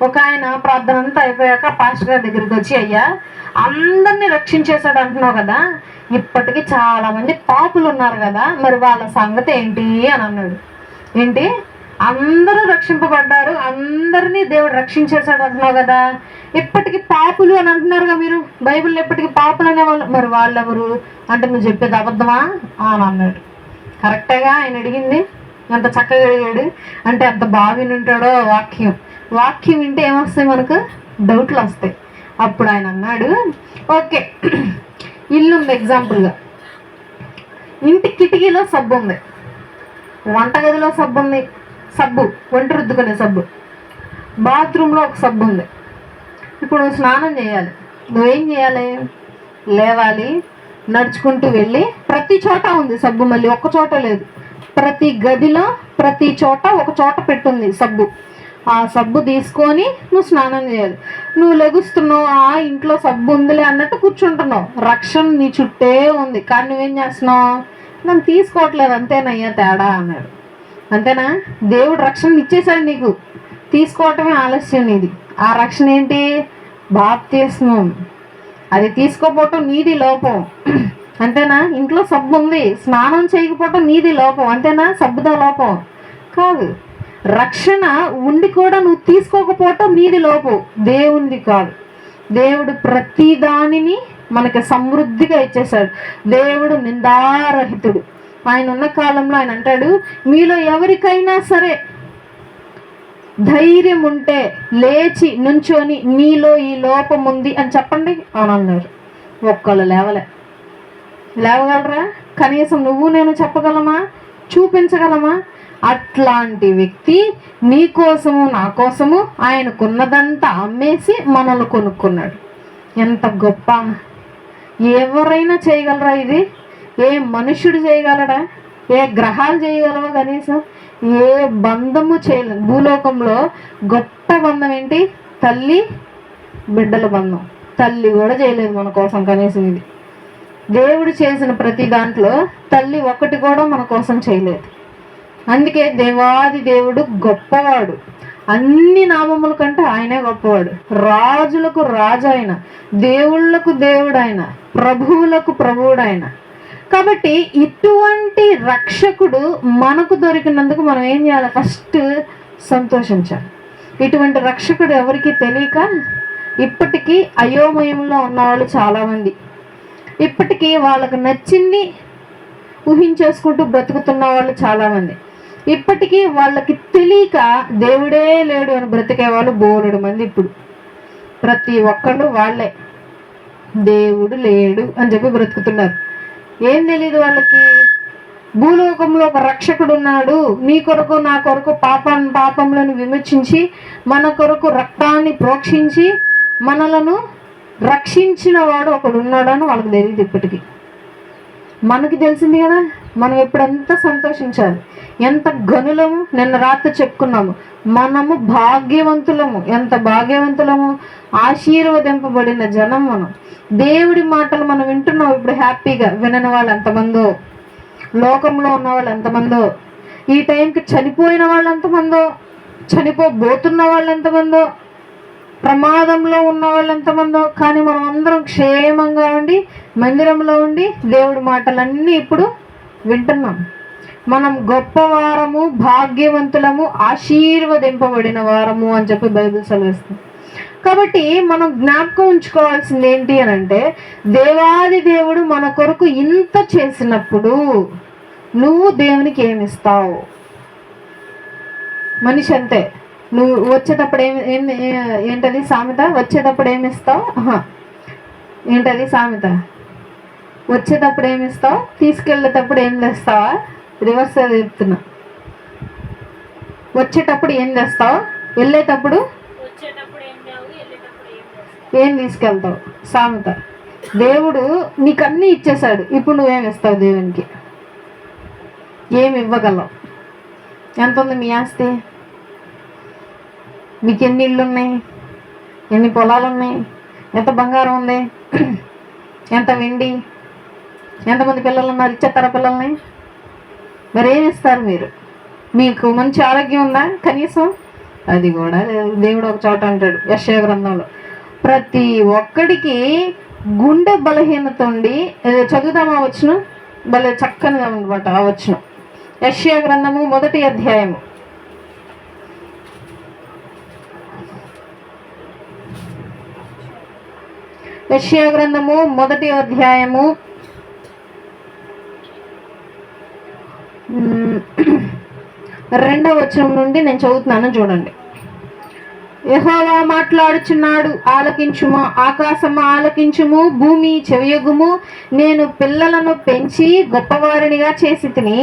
ఒక ఆయన ప్రార్థన అంతా అయిపోయాక పాస్టర్ గారి దగ్గరికి వచ్చి, అయ్యా అందరినీ రక్షించేశాడు అంటున్నావు కదా, ఇప్పటికీ చాలా మంది పాపులు ఉన్నారు కదా, మరి వాళ్ళ సంగతి ఏంటి అని అన్నాడు. ఏంటి, అందరూ రక్షింపబడ్డారు, అందరినీ దేవుడు రక్షించేశాడు అంటున్నావు కదా, ఇప్పటికీ పాపులు అని అంటున్నారుగా మీరు, బైబిల్లో ఎప్పటికీ పాపులు అనేవాళ్ళు, మరి వాళ్ళెవరు అంటే నువ్వు చెప్పేది అబద్ధమా అని అన్నాడు. కరెక్టేగా ఆయన అడిగింది, ఎంత చక్కగా అడిగాడు అంటే ఎంత బాగా వింటాడో. వాక్యం వింటే ఏమొస్తాయి, మనకు డౌట్లు వస్తాయి. అప్పుడు ఆయన అన్నాడు, ఓకే ఇల్లు ఉంది ఎగ్జాంపుల్గా, ఇంటి కిటికీలో సబ్బు ఉంది, వంటగదిలో సబ్బు ఉంది, సబ్బు వంట రుద్దుకునే సబ్బు, బాత్రూంలో ఒక సబ్బు ఉంది. ఇప్పుడు నువ్వు స్నానం చేయాలి, నువ్వేం చేయాలి, లేవాలి, నడుచుకుంటూ వెళ్ళి, ప్రతి చోట ఉంది సబ్బు, మళ్ళీ ఒక్క చోట లేదు, ప్రతి గదిలో ప్రతి చోట ఒక చోట పెట్టుంది సబ్బు. ఆ సబ్బు తీసుకొని నువ్వు స్నానం చేయాలి. నువ్వు లెగుస్తున్నావు, ఆ ఇంట్లో సబ్బు ఉందిలే అన్నట్టు కూర్చుంటున్నావు, రక్షణ నీ చుట్టే ఉంది, కానీ నువ్వేం చేస్తున్నావు, నన్ను తీసుకోవట్లేదు, అంతేనయ్యా తేడా అన్నాడు. అంతేనా? దేవుడు రక్షణ ఇచ్చేసాడు నీకు, తీసుకోవటమే ఆలస్యం నీది. ఆ రక్షణ ఏంటి, బాప్తిస్మం. అది తీసుకోపోవటం నీది లోపం, అంతేనా? ఇంట్లో సబ్బు ఉంది, స్నానం చేయకపోవటం నీది లోపం, అంతేనా? సబ్బుతో లోపం కాదు. రక్షణ ఉండి కూడా నువ్వు తీసుకోకపోవటం నీది లోపం, దేవునిది కాదు. దేవుడు ప్రతి దానిని మనకి సమృద్ధిగా ఇచ్చేశాడు. దేవుడు నిందారహితుడు. ఆయన ఉన్న కాలంలో ఆయన అంటాడు, మీలో ఎవరికైనా సరే ధైర్యం ఉంటే లేచి నుంచొని నీలో ఈ లోపం ఉంది అని చెప్పండి అని అన్నారు. ఒక్కళ్ళు లేవగలరా? కనీసం నువ్వు నేను చెప్పగలమా, చూపించగలమా? అట్లాంటి వ్యక్తి నీ కోసము నా కోసము ఆయనకున్నదంతా అమ్మేసి మనల్ని కొనుక్కున్నాడు. ఎంత గొప్ప! ఎవరైనా చేయగలరా ఇది? ఏ మనుష్యుడు చేయగలడా? ఏ గ్రహాలు చేయగలవా? కనీసం ఏ బంధము చేయలేదు. భూలోకంలో గొప్ప బంధం ఏంటి? తల్లి బిడ్డల బంధం. తల్లి కూడా చేయలేదు మన కోసం కనీసం. ఇది దేవుడు చేసిన ప్రతి దాంట్లో తల్లి ఒకటి కూడా మన కోసం చేయలేదు. అందుకే దేవాది దేవుడు గొప్పవాడు, అన్ని నామముల కంటే ఆయనే గొప్పవాడు. రాజులకు రాజు ఆయన, దేవుళ్లకు దేవుడు ఆయన, ప్రభువులకు ప్రభువుడు ఆయన. కాబట్టి ఇటువంటి రక్షకుడు మనకు దొరికినందుకు మనం ఏం చేయాలి? ఫస్ట్ సంతోషించాలి. ఇటువంటి రక్షకుడు ఎవరికి తెలియక ఇప్పటికీ అయోమయంలో ఉన్నవాళ్ళు చాలామంది, ఇప్పటికీ వాళ్ళకు నచ్చింది ఊహించేసుకుంటూ బ్రతుకుతున్న వాళ్ళు చాలామంది, ఇప్పటికీ వాళ్ళకి తెలియక దేవుడే లేడు అని బ్రతికే వాళ్ళు బోలెడు మంది. ఇప్పుడు ప్రతి ఒక్కళ్ళు వాళ్ళే దేవుడు లేడు అని చెప్పి బ్రతుకుతున్నారు. ఏం తెలియదు వాళ్ళకి, భూలోకంలో ఒక రక్షకుడు ఉన్నాడు, నీ కొరకు నా కొరకు పాపంలను విమర్శించి మన కొరకు రక్తాన్ని ప్రోక్షించి మనలను రక్షించిన వాడు ఒకడు ఉన్నాడని వాళ్ళకి తెలియదు ఇప్పటికీ. మనకి తెలిసింది కదా, మనం ఎప్పుడంతా సంతోషించాలి. ఎంత గనులము, నిన్న రాత్రి చెప్పుకున్నాము, మనము భాగ్యవంతులము. ఎంత భాగ్యవంతులము, ఆశీర్వదింపబడిన జనం మనం. దేవుడి మాటలు మనం వింటున్నాం ఇప్పుడు హ్యాపీగా. వినని వాళ్ళు ఎంతమందో, లోకంలో ఉన్న వాళ్ళు ఎంతమందో. ఈ టైంకి చనిపోయిన వాళ్ళు ఎంతమందో, చనిపోబోతున్న వాళ్ళు ఎంతమందో, ప్రమాదంలో ఉన్న వాళ్ళు ఎంతమందో, కానీ మనం అందరం క్షేమంగా ఉండి మందిరంలో ఉండి దేవుడి మాటలన్నీ ఇప్పుడు వింటున్నాం. మనం గొప్పవారము, భాగ్యవంతులము, ఆశీర్వదింపబడిన వారము అని చెప్పి బైబిల్ సెలవిస్తుంది. కాబట్టి మనం జ్ఞాపకం ఉంచుకోవాల్సింది ఏంటి అని అంటే, దేవాది దేవుడు మన కొరకు ఇంత చేసినప్పుడు నువ్వు దేవునికి ఏమిస్తావు? మనిషి అంతే, నువ్వు వచ్చేటప్పుడు ఏంటది సామెత? వచ్చేటప్పుడు ఏమిస్తావు? ఏంటది సామెత? వచ్చేటప్పుడు ఏమిస్తావు, తీసుకెళ్ళేటప్పుడు ఏం తెస్తావా? రివర్స్ చెప్తున్నా. వచ్చేటప్పుడు ఏం తెస్తావు, వెళ్ళేటప్పుడు ఏం తీసుకెళ్తావు? సామెత. దేవుడు నీకు అన్నీ ఇచ్చేశాడు, ఇప్పుడు నువ్వేమిస్తావు దేవునికి? ఏమి ఇవ్వగలవు? ఎంత ఉంది మీ ఆస్తి? మీకు ఎన్ని ఇళ్ళు ఉన్నాయి? ఎన్ని పొలాలు ఉన్నాయి? ఎంత బంగారం ఉంది? ఎంత వెండి? ఎంతమంది పిల్లలు ఉన్నారు? ఇచ్చేస్తారా పిల్లల్ని? మరి ఏమి ఇస్తారు మీరు? మీకు మంచి ఆరోగ్యం ఉందా కనీసం? అది కూడా దేవుడు ఒక చోట అంటాడు యెషయా గ్రంథంలో, ప్రతి ఒక్కడికి గుండె బలహీనత ఉండి, చదువుదామా వచ్చిన భలే చక్కనిగా ఉందన్నమాట ఆ వచ్చిన. యెషయా గ్రంథము 1వ అధ్యాయము. యెషయా గ్రంథము 1వ అధ్యాయము 2వ వచనం నుండి నేను చదువుతున్నాను, చూడండి. యెహోవా మాట్లాడుచున్నాడు, ఆలకించుము, ఆకాశము ఆలకించుము, భూమి చెవియొగ్గుము. నేను పిల్లలను పెంచి గొప్పవారినిగా చేసి తిని,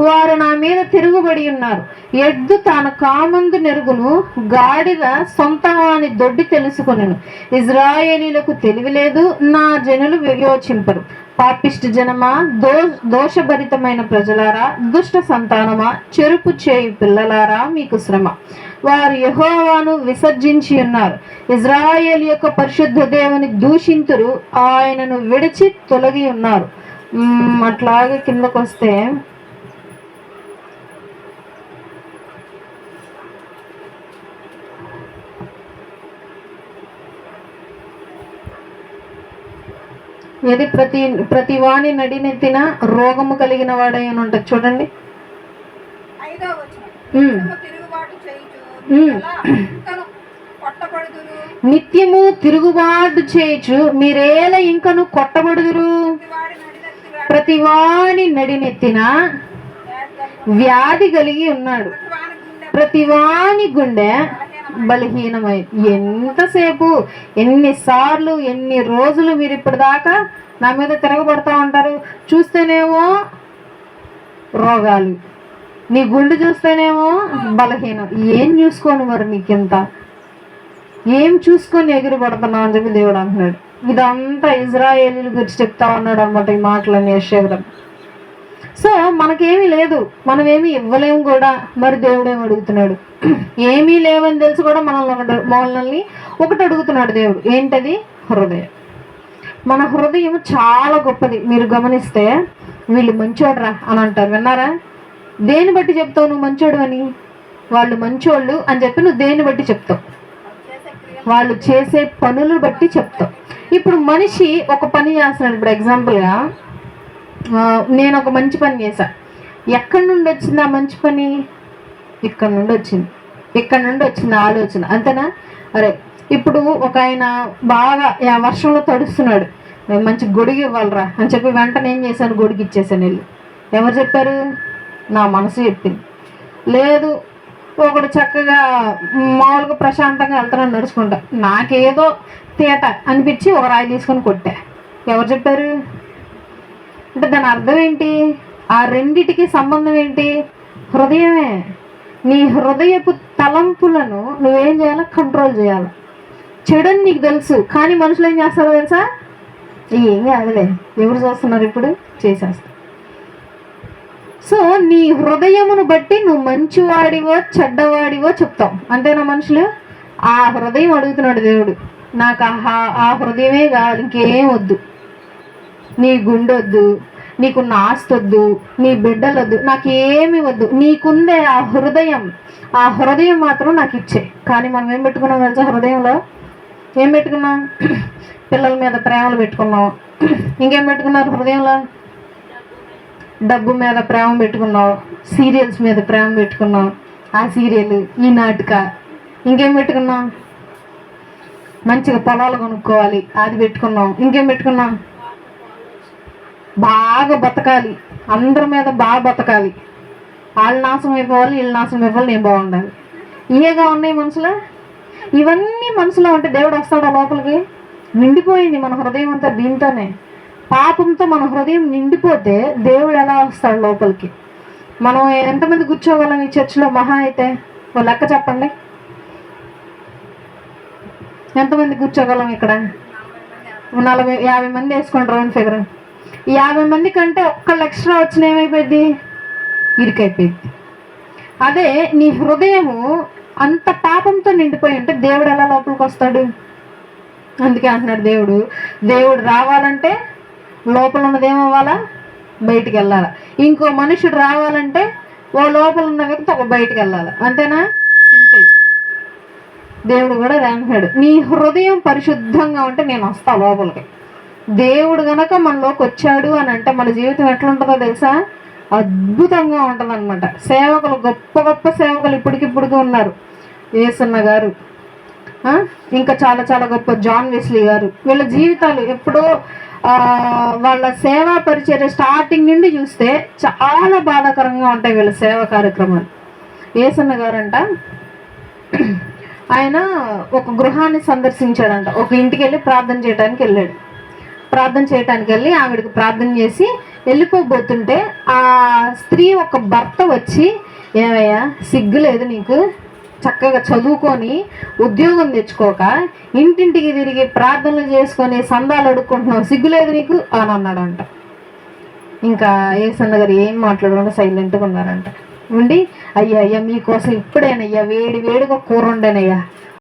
వారు నా మీద తిరుగుబడి ఉన్నారు. ఎద్దు తాను కామందు నెరుగును, గాడిద సొంత వాని దొడ్డి తెలుసుకొనెను. ఇజ్రాయేలీలకు తెలివి లేదు, నా జనులు యోచింపరు. పాపిష్టి జనమా, దోషభరితమైన ప్రజలారా, దుష్ట సంతానమా, చెరుపు చేయు పిల్లలారా, మీకు శ్రమ. వారు యెహోవాను విసర్జించి ఉన్నారు, ఇజ్రాయేల్ యొక్క పరిశుద్ధ దేవుని దూషింతురు, ఆయనను విడిచి తొలగి ఉన్నారు. అట్లాగే కిందకు వస్తే ఏది ప్రతి వాణి నడినెత్తిన రోగము కలిగిన వాడై అని ఉంటుంది, చూడండి. నిత్యము తిరుగుబాటు చేయొచ్చు, మీరేలా ఇంకను కొట్టబడుదురు. ప్రతి వాణి నడినెత్తిన వ్యాధి కలిగి ఉన్నాడు, ప్రతి వాణి గుండె బలహీనమై. ఎంతసేపు, ఎన్నిసార్లు, ఎన్ని రోజులు మీరు ఇప్పటిదాకా నా మీద తిరగబడతా ఉంటారు? చూస్తేనేమో రోగాలు, నీ గుండె చూస్తేనేమో బలహీనం. ఏం చూసుకోను మరి నీకింత? ఏం చూసుకొని ఎగిరి పడుతున్నావు అని చెప్పి దేవుడు అంటున్నాడు. ఇదంతా ఇజ్రాయేలీల గురించి చెప్తా ఉన్నాడు అనమాట ఈ మాటలన్నీ యెషయా గ్రంథం. సో మనకేమీ లేదు, మనమేమీ ఇవ్వలేము కూడా. మరి దేవుడు ఏమి అడుగుతున్నాడు? ఏమీ లేవని తెలుసు కూడా మనల్ని ఒకటి అడుగుతున్నాడు దేవుడు. ఏంటది? హృదయం. మన హృదయం చాలా గొప్పది. మీరు గమనిస్తే వీళ్ళు మంచోడ్రా అని అంటారు, విన్నారా? దేని బట్టి చెప్తావు నువ్వు మంచోడు అని? వాళ్ళు మంచోళ్ళు అని చెప్పి నువ్వు దేన్ని బట్టి చెప్తావు? వాళ్ళు చేసే పనులు బట్టి చెప్తావు. ఇప్పుడు మనిషి ఒక పని చేస్తున్నాడు. ఇప్పుడు ఎగ్జాంపుల్గా నేను ఒక మంచి పని చేశా. ఎక్కడి నుండి వచ్చింది ఆ మంచి పని? ఇక్కడ నుండి వచ్చింది, ఇక్కడ నుండి వచ్చింది ఆలోచన, అంతేనా? అరే ఇప్పుడు ఒక ఆయన బాగా వర్షంలో తడుస్తున్నాడు, మంచి గొడుగు ఇవ్వాలరా అని చెప్పి వెంటనే ఏం చేశాను? గొడుగు ఇచ్చేసాను. వెళ్ళి ఎవరు చెప్పారు? నా మనసు చెప్పింది. లేదు, ఒకడు చక్కగా మామూలుగా ప్రశాంతంగా వెళ్తానని నడుచుకుంటా, నాకేదో తేట అనిపించి ఒక రాయి తీసుకొని కొట్టా. ఎవరు చెప్పారు? అంటే దాని అర్థం ఏంటి? ఆ రెండిటికి సంబంధం ఏంటి? హృదయమే. నీ హృదయపు తలంపులను నువ్వేం చేయాలి? కంట్రోల్ చేయాలి. చెడని నీకు తెలుసు, కానీ మనుషులు ఏం చేస్తారో తెలుసా? ఏం కాదులే, ఎవరు చూస్తున్నారు ఇప్పుడు, చేసేస్తా. సో నీ హృదయమును బట్టి నువ్వు మంచివాడివో చెడ్డవాడివో చెప్తావు, అంతేనా? మనుషులు ఆ హృదయం అడుగుతున్నాడు దేవుడు. నాకు ఆ హృదయమే కాదు, ఇంకేం వద్దు. నీ గుండె వద్దు, నీకున్న ఆస్తి వద్దు, నీ బిడ్డలు వద్దు, నాకు ఏమి వద్దు, నీకుందే ఆ హృదయం మాత్రం నాకు ఇచ్చే. కానీ మనం ఏం పెట్టుకున్నాం తెలుసా? హృదయంలో ఏం పెట్టుకున్నాం? పిల్లల మీద ప్రేమలు పెట్టుకున్నాం. ఇంకేం పెట్టుకున్నారు హృదయంలో? డబ్బు మీద ప్రేమ పెట్టుకున్నావు, సీరియల్స్ మీద ప్రేమ పెట్టుకున్నావు, ఆ సీరియల్, ఈ నాటక. ఇంకేం పెట్టుకున్నాం? మంచిగా పొలాలు కొనుక్కోవాలి, అది పెట్టుకున్నాం. ఇంకేం పెట్టుకున్నాం? బాగా బతకాలి, అందరి మీద బాగా బతకాలి, వాళ్ళు నాశనం అయిపోవాలి, వీళ్ళు నాశనం అయిపోవాలి, నేను బాగుండాలి. ఇవేగా ఉన్నాయి మనసులో. ఇవన్నీ మనసులో ఉంటే దేవుడు వస్తాడా లోపలికి? నిండిపోయింది మన హృదయం అంతా దీంతోనే. పాపంతో మన హృదయం నిండిపోతే దేవుడు ఎలా వస్తాడు లోపలికి? మనం ఎంతమంది కూర్చోగలం ఈ చర్చిలో? మహా అయితే ఓ లెక్క చెప్పండి, ఎంతమంది కూర్చోగలం ఇక్కడ? 40-50 మంది వేసుకోండి రౌండ్ ఫిగర్. 50 మంది కంటే ఒక్కళ్ళు ఎక్స్ట్రా వచ్చిన ఏమైపోయింది? ఇరుకైపోయింది. అదే నీ హృదయము అంత పాపంతో నిండిపోయి ఉంటే దేవుడు ఎలా లోపలికి వస్తాడు? అందుకే అంటున్నాడు దేవుడు రావాలంటే లోపల ఉన్నది ఏమవ్వాలా? బయటికి వెళ్ళాలి. ఇంకో మనుషుడు రావాలంటే ఓ లోపల ఉన్న వ్యక్తి ఒక బయటికి వెళ్ళాలి. అంతేనా? సింపుల్. దేవుడు కూడా అంటున్నాడు, నీ హృదయం పరిశుద్ధంగా ఉంటే నేను వస్తా లోపలికి. దేవుడు గనక మనలోకి వచ్చాడు అని అంటే మన జీవితం ఎట్లుంటుందో తెలుసా? అద్భుతంగా ఉంటుంది అనమాట. సేవకులు, గొప్ప గొప్ప సేవకులు ఇప్పటికిప్పుడుగా ఉన్నారు. యేసన్న గారు, ఇంకా చాలా చాలా గొప్ప జాన్ వెస్లీ గారు. వీళ్ళ జీవితాలు ఎప్పుడో వాళ్ళ సేవా పరిచర్య స్టార్టింగ్ నుండి చూస్తే చాలా బాధాకరంగా ఉంటాయి వీళ్ళ సేవా కార్యక్రమాలు. యేసన్న గారంట, ఆయన ఒక గృహాన్ని సందర్శించాడంట. ఒక ఇంటికి వెళ్ళి ప్రార్థన చేయడానికి వెళ్ళాడు. ప్రార్థన చేయడానికి వెళ్ళి ఆవిడకి ప్రార్థన చేసి వెళ్ళిపోబోతుంటే ఆ స్త్రీ ఒక భర్త వచ్చి, ఏమయ్యా సిగ్గు లేదు నీకు? చక్కగా చదువుకొని ఉద్యోగం తెచ్చుకోక ఇంటింటికి తిరిగి ప్రార్థనలు చేసుకొని సందాలు అడుక్కుంటున్నావు, సిగ్గులేదు నీకు అని అన్నాడంట. ఇంకా యేసన్న గారు ఏం మాట్లాడకుండా సైలెంట్గా ఉన్నారంట. ఉండి, అయ్యా మీకోసం ఇప్పుడేనయ్యా వేడిగా కూర వండానయ్యా,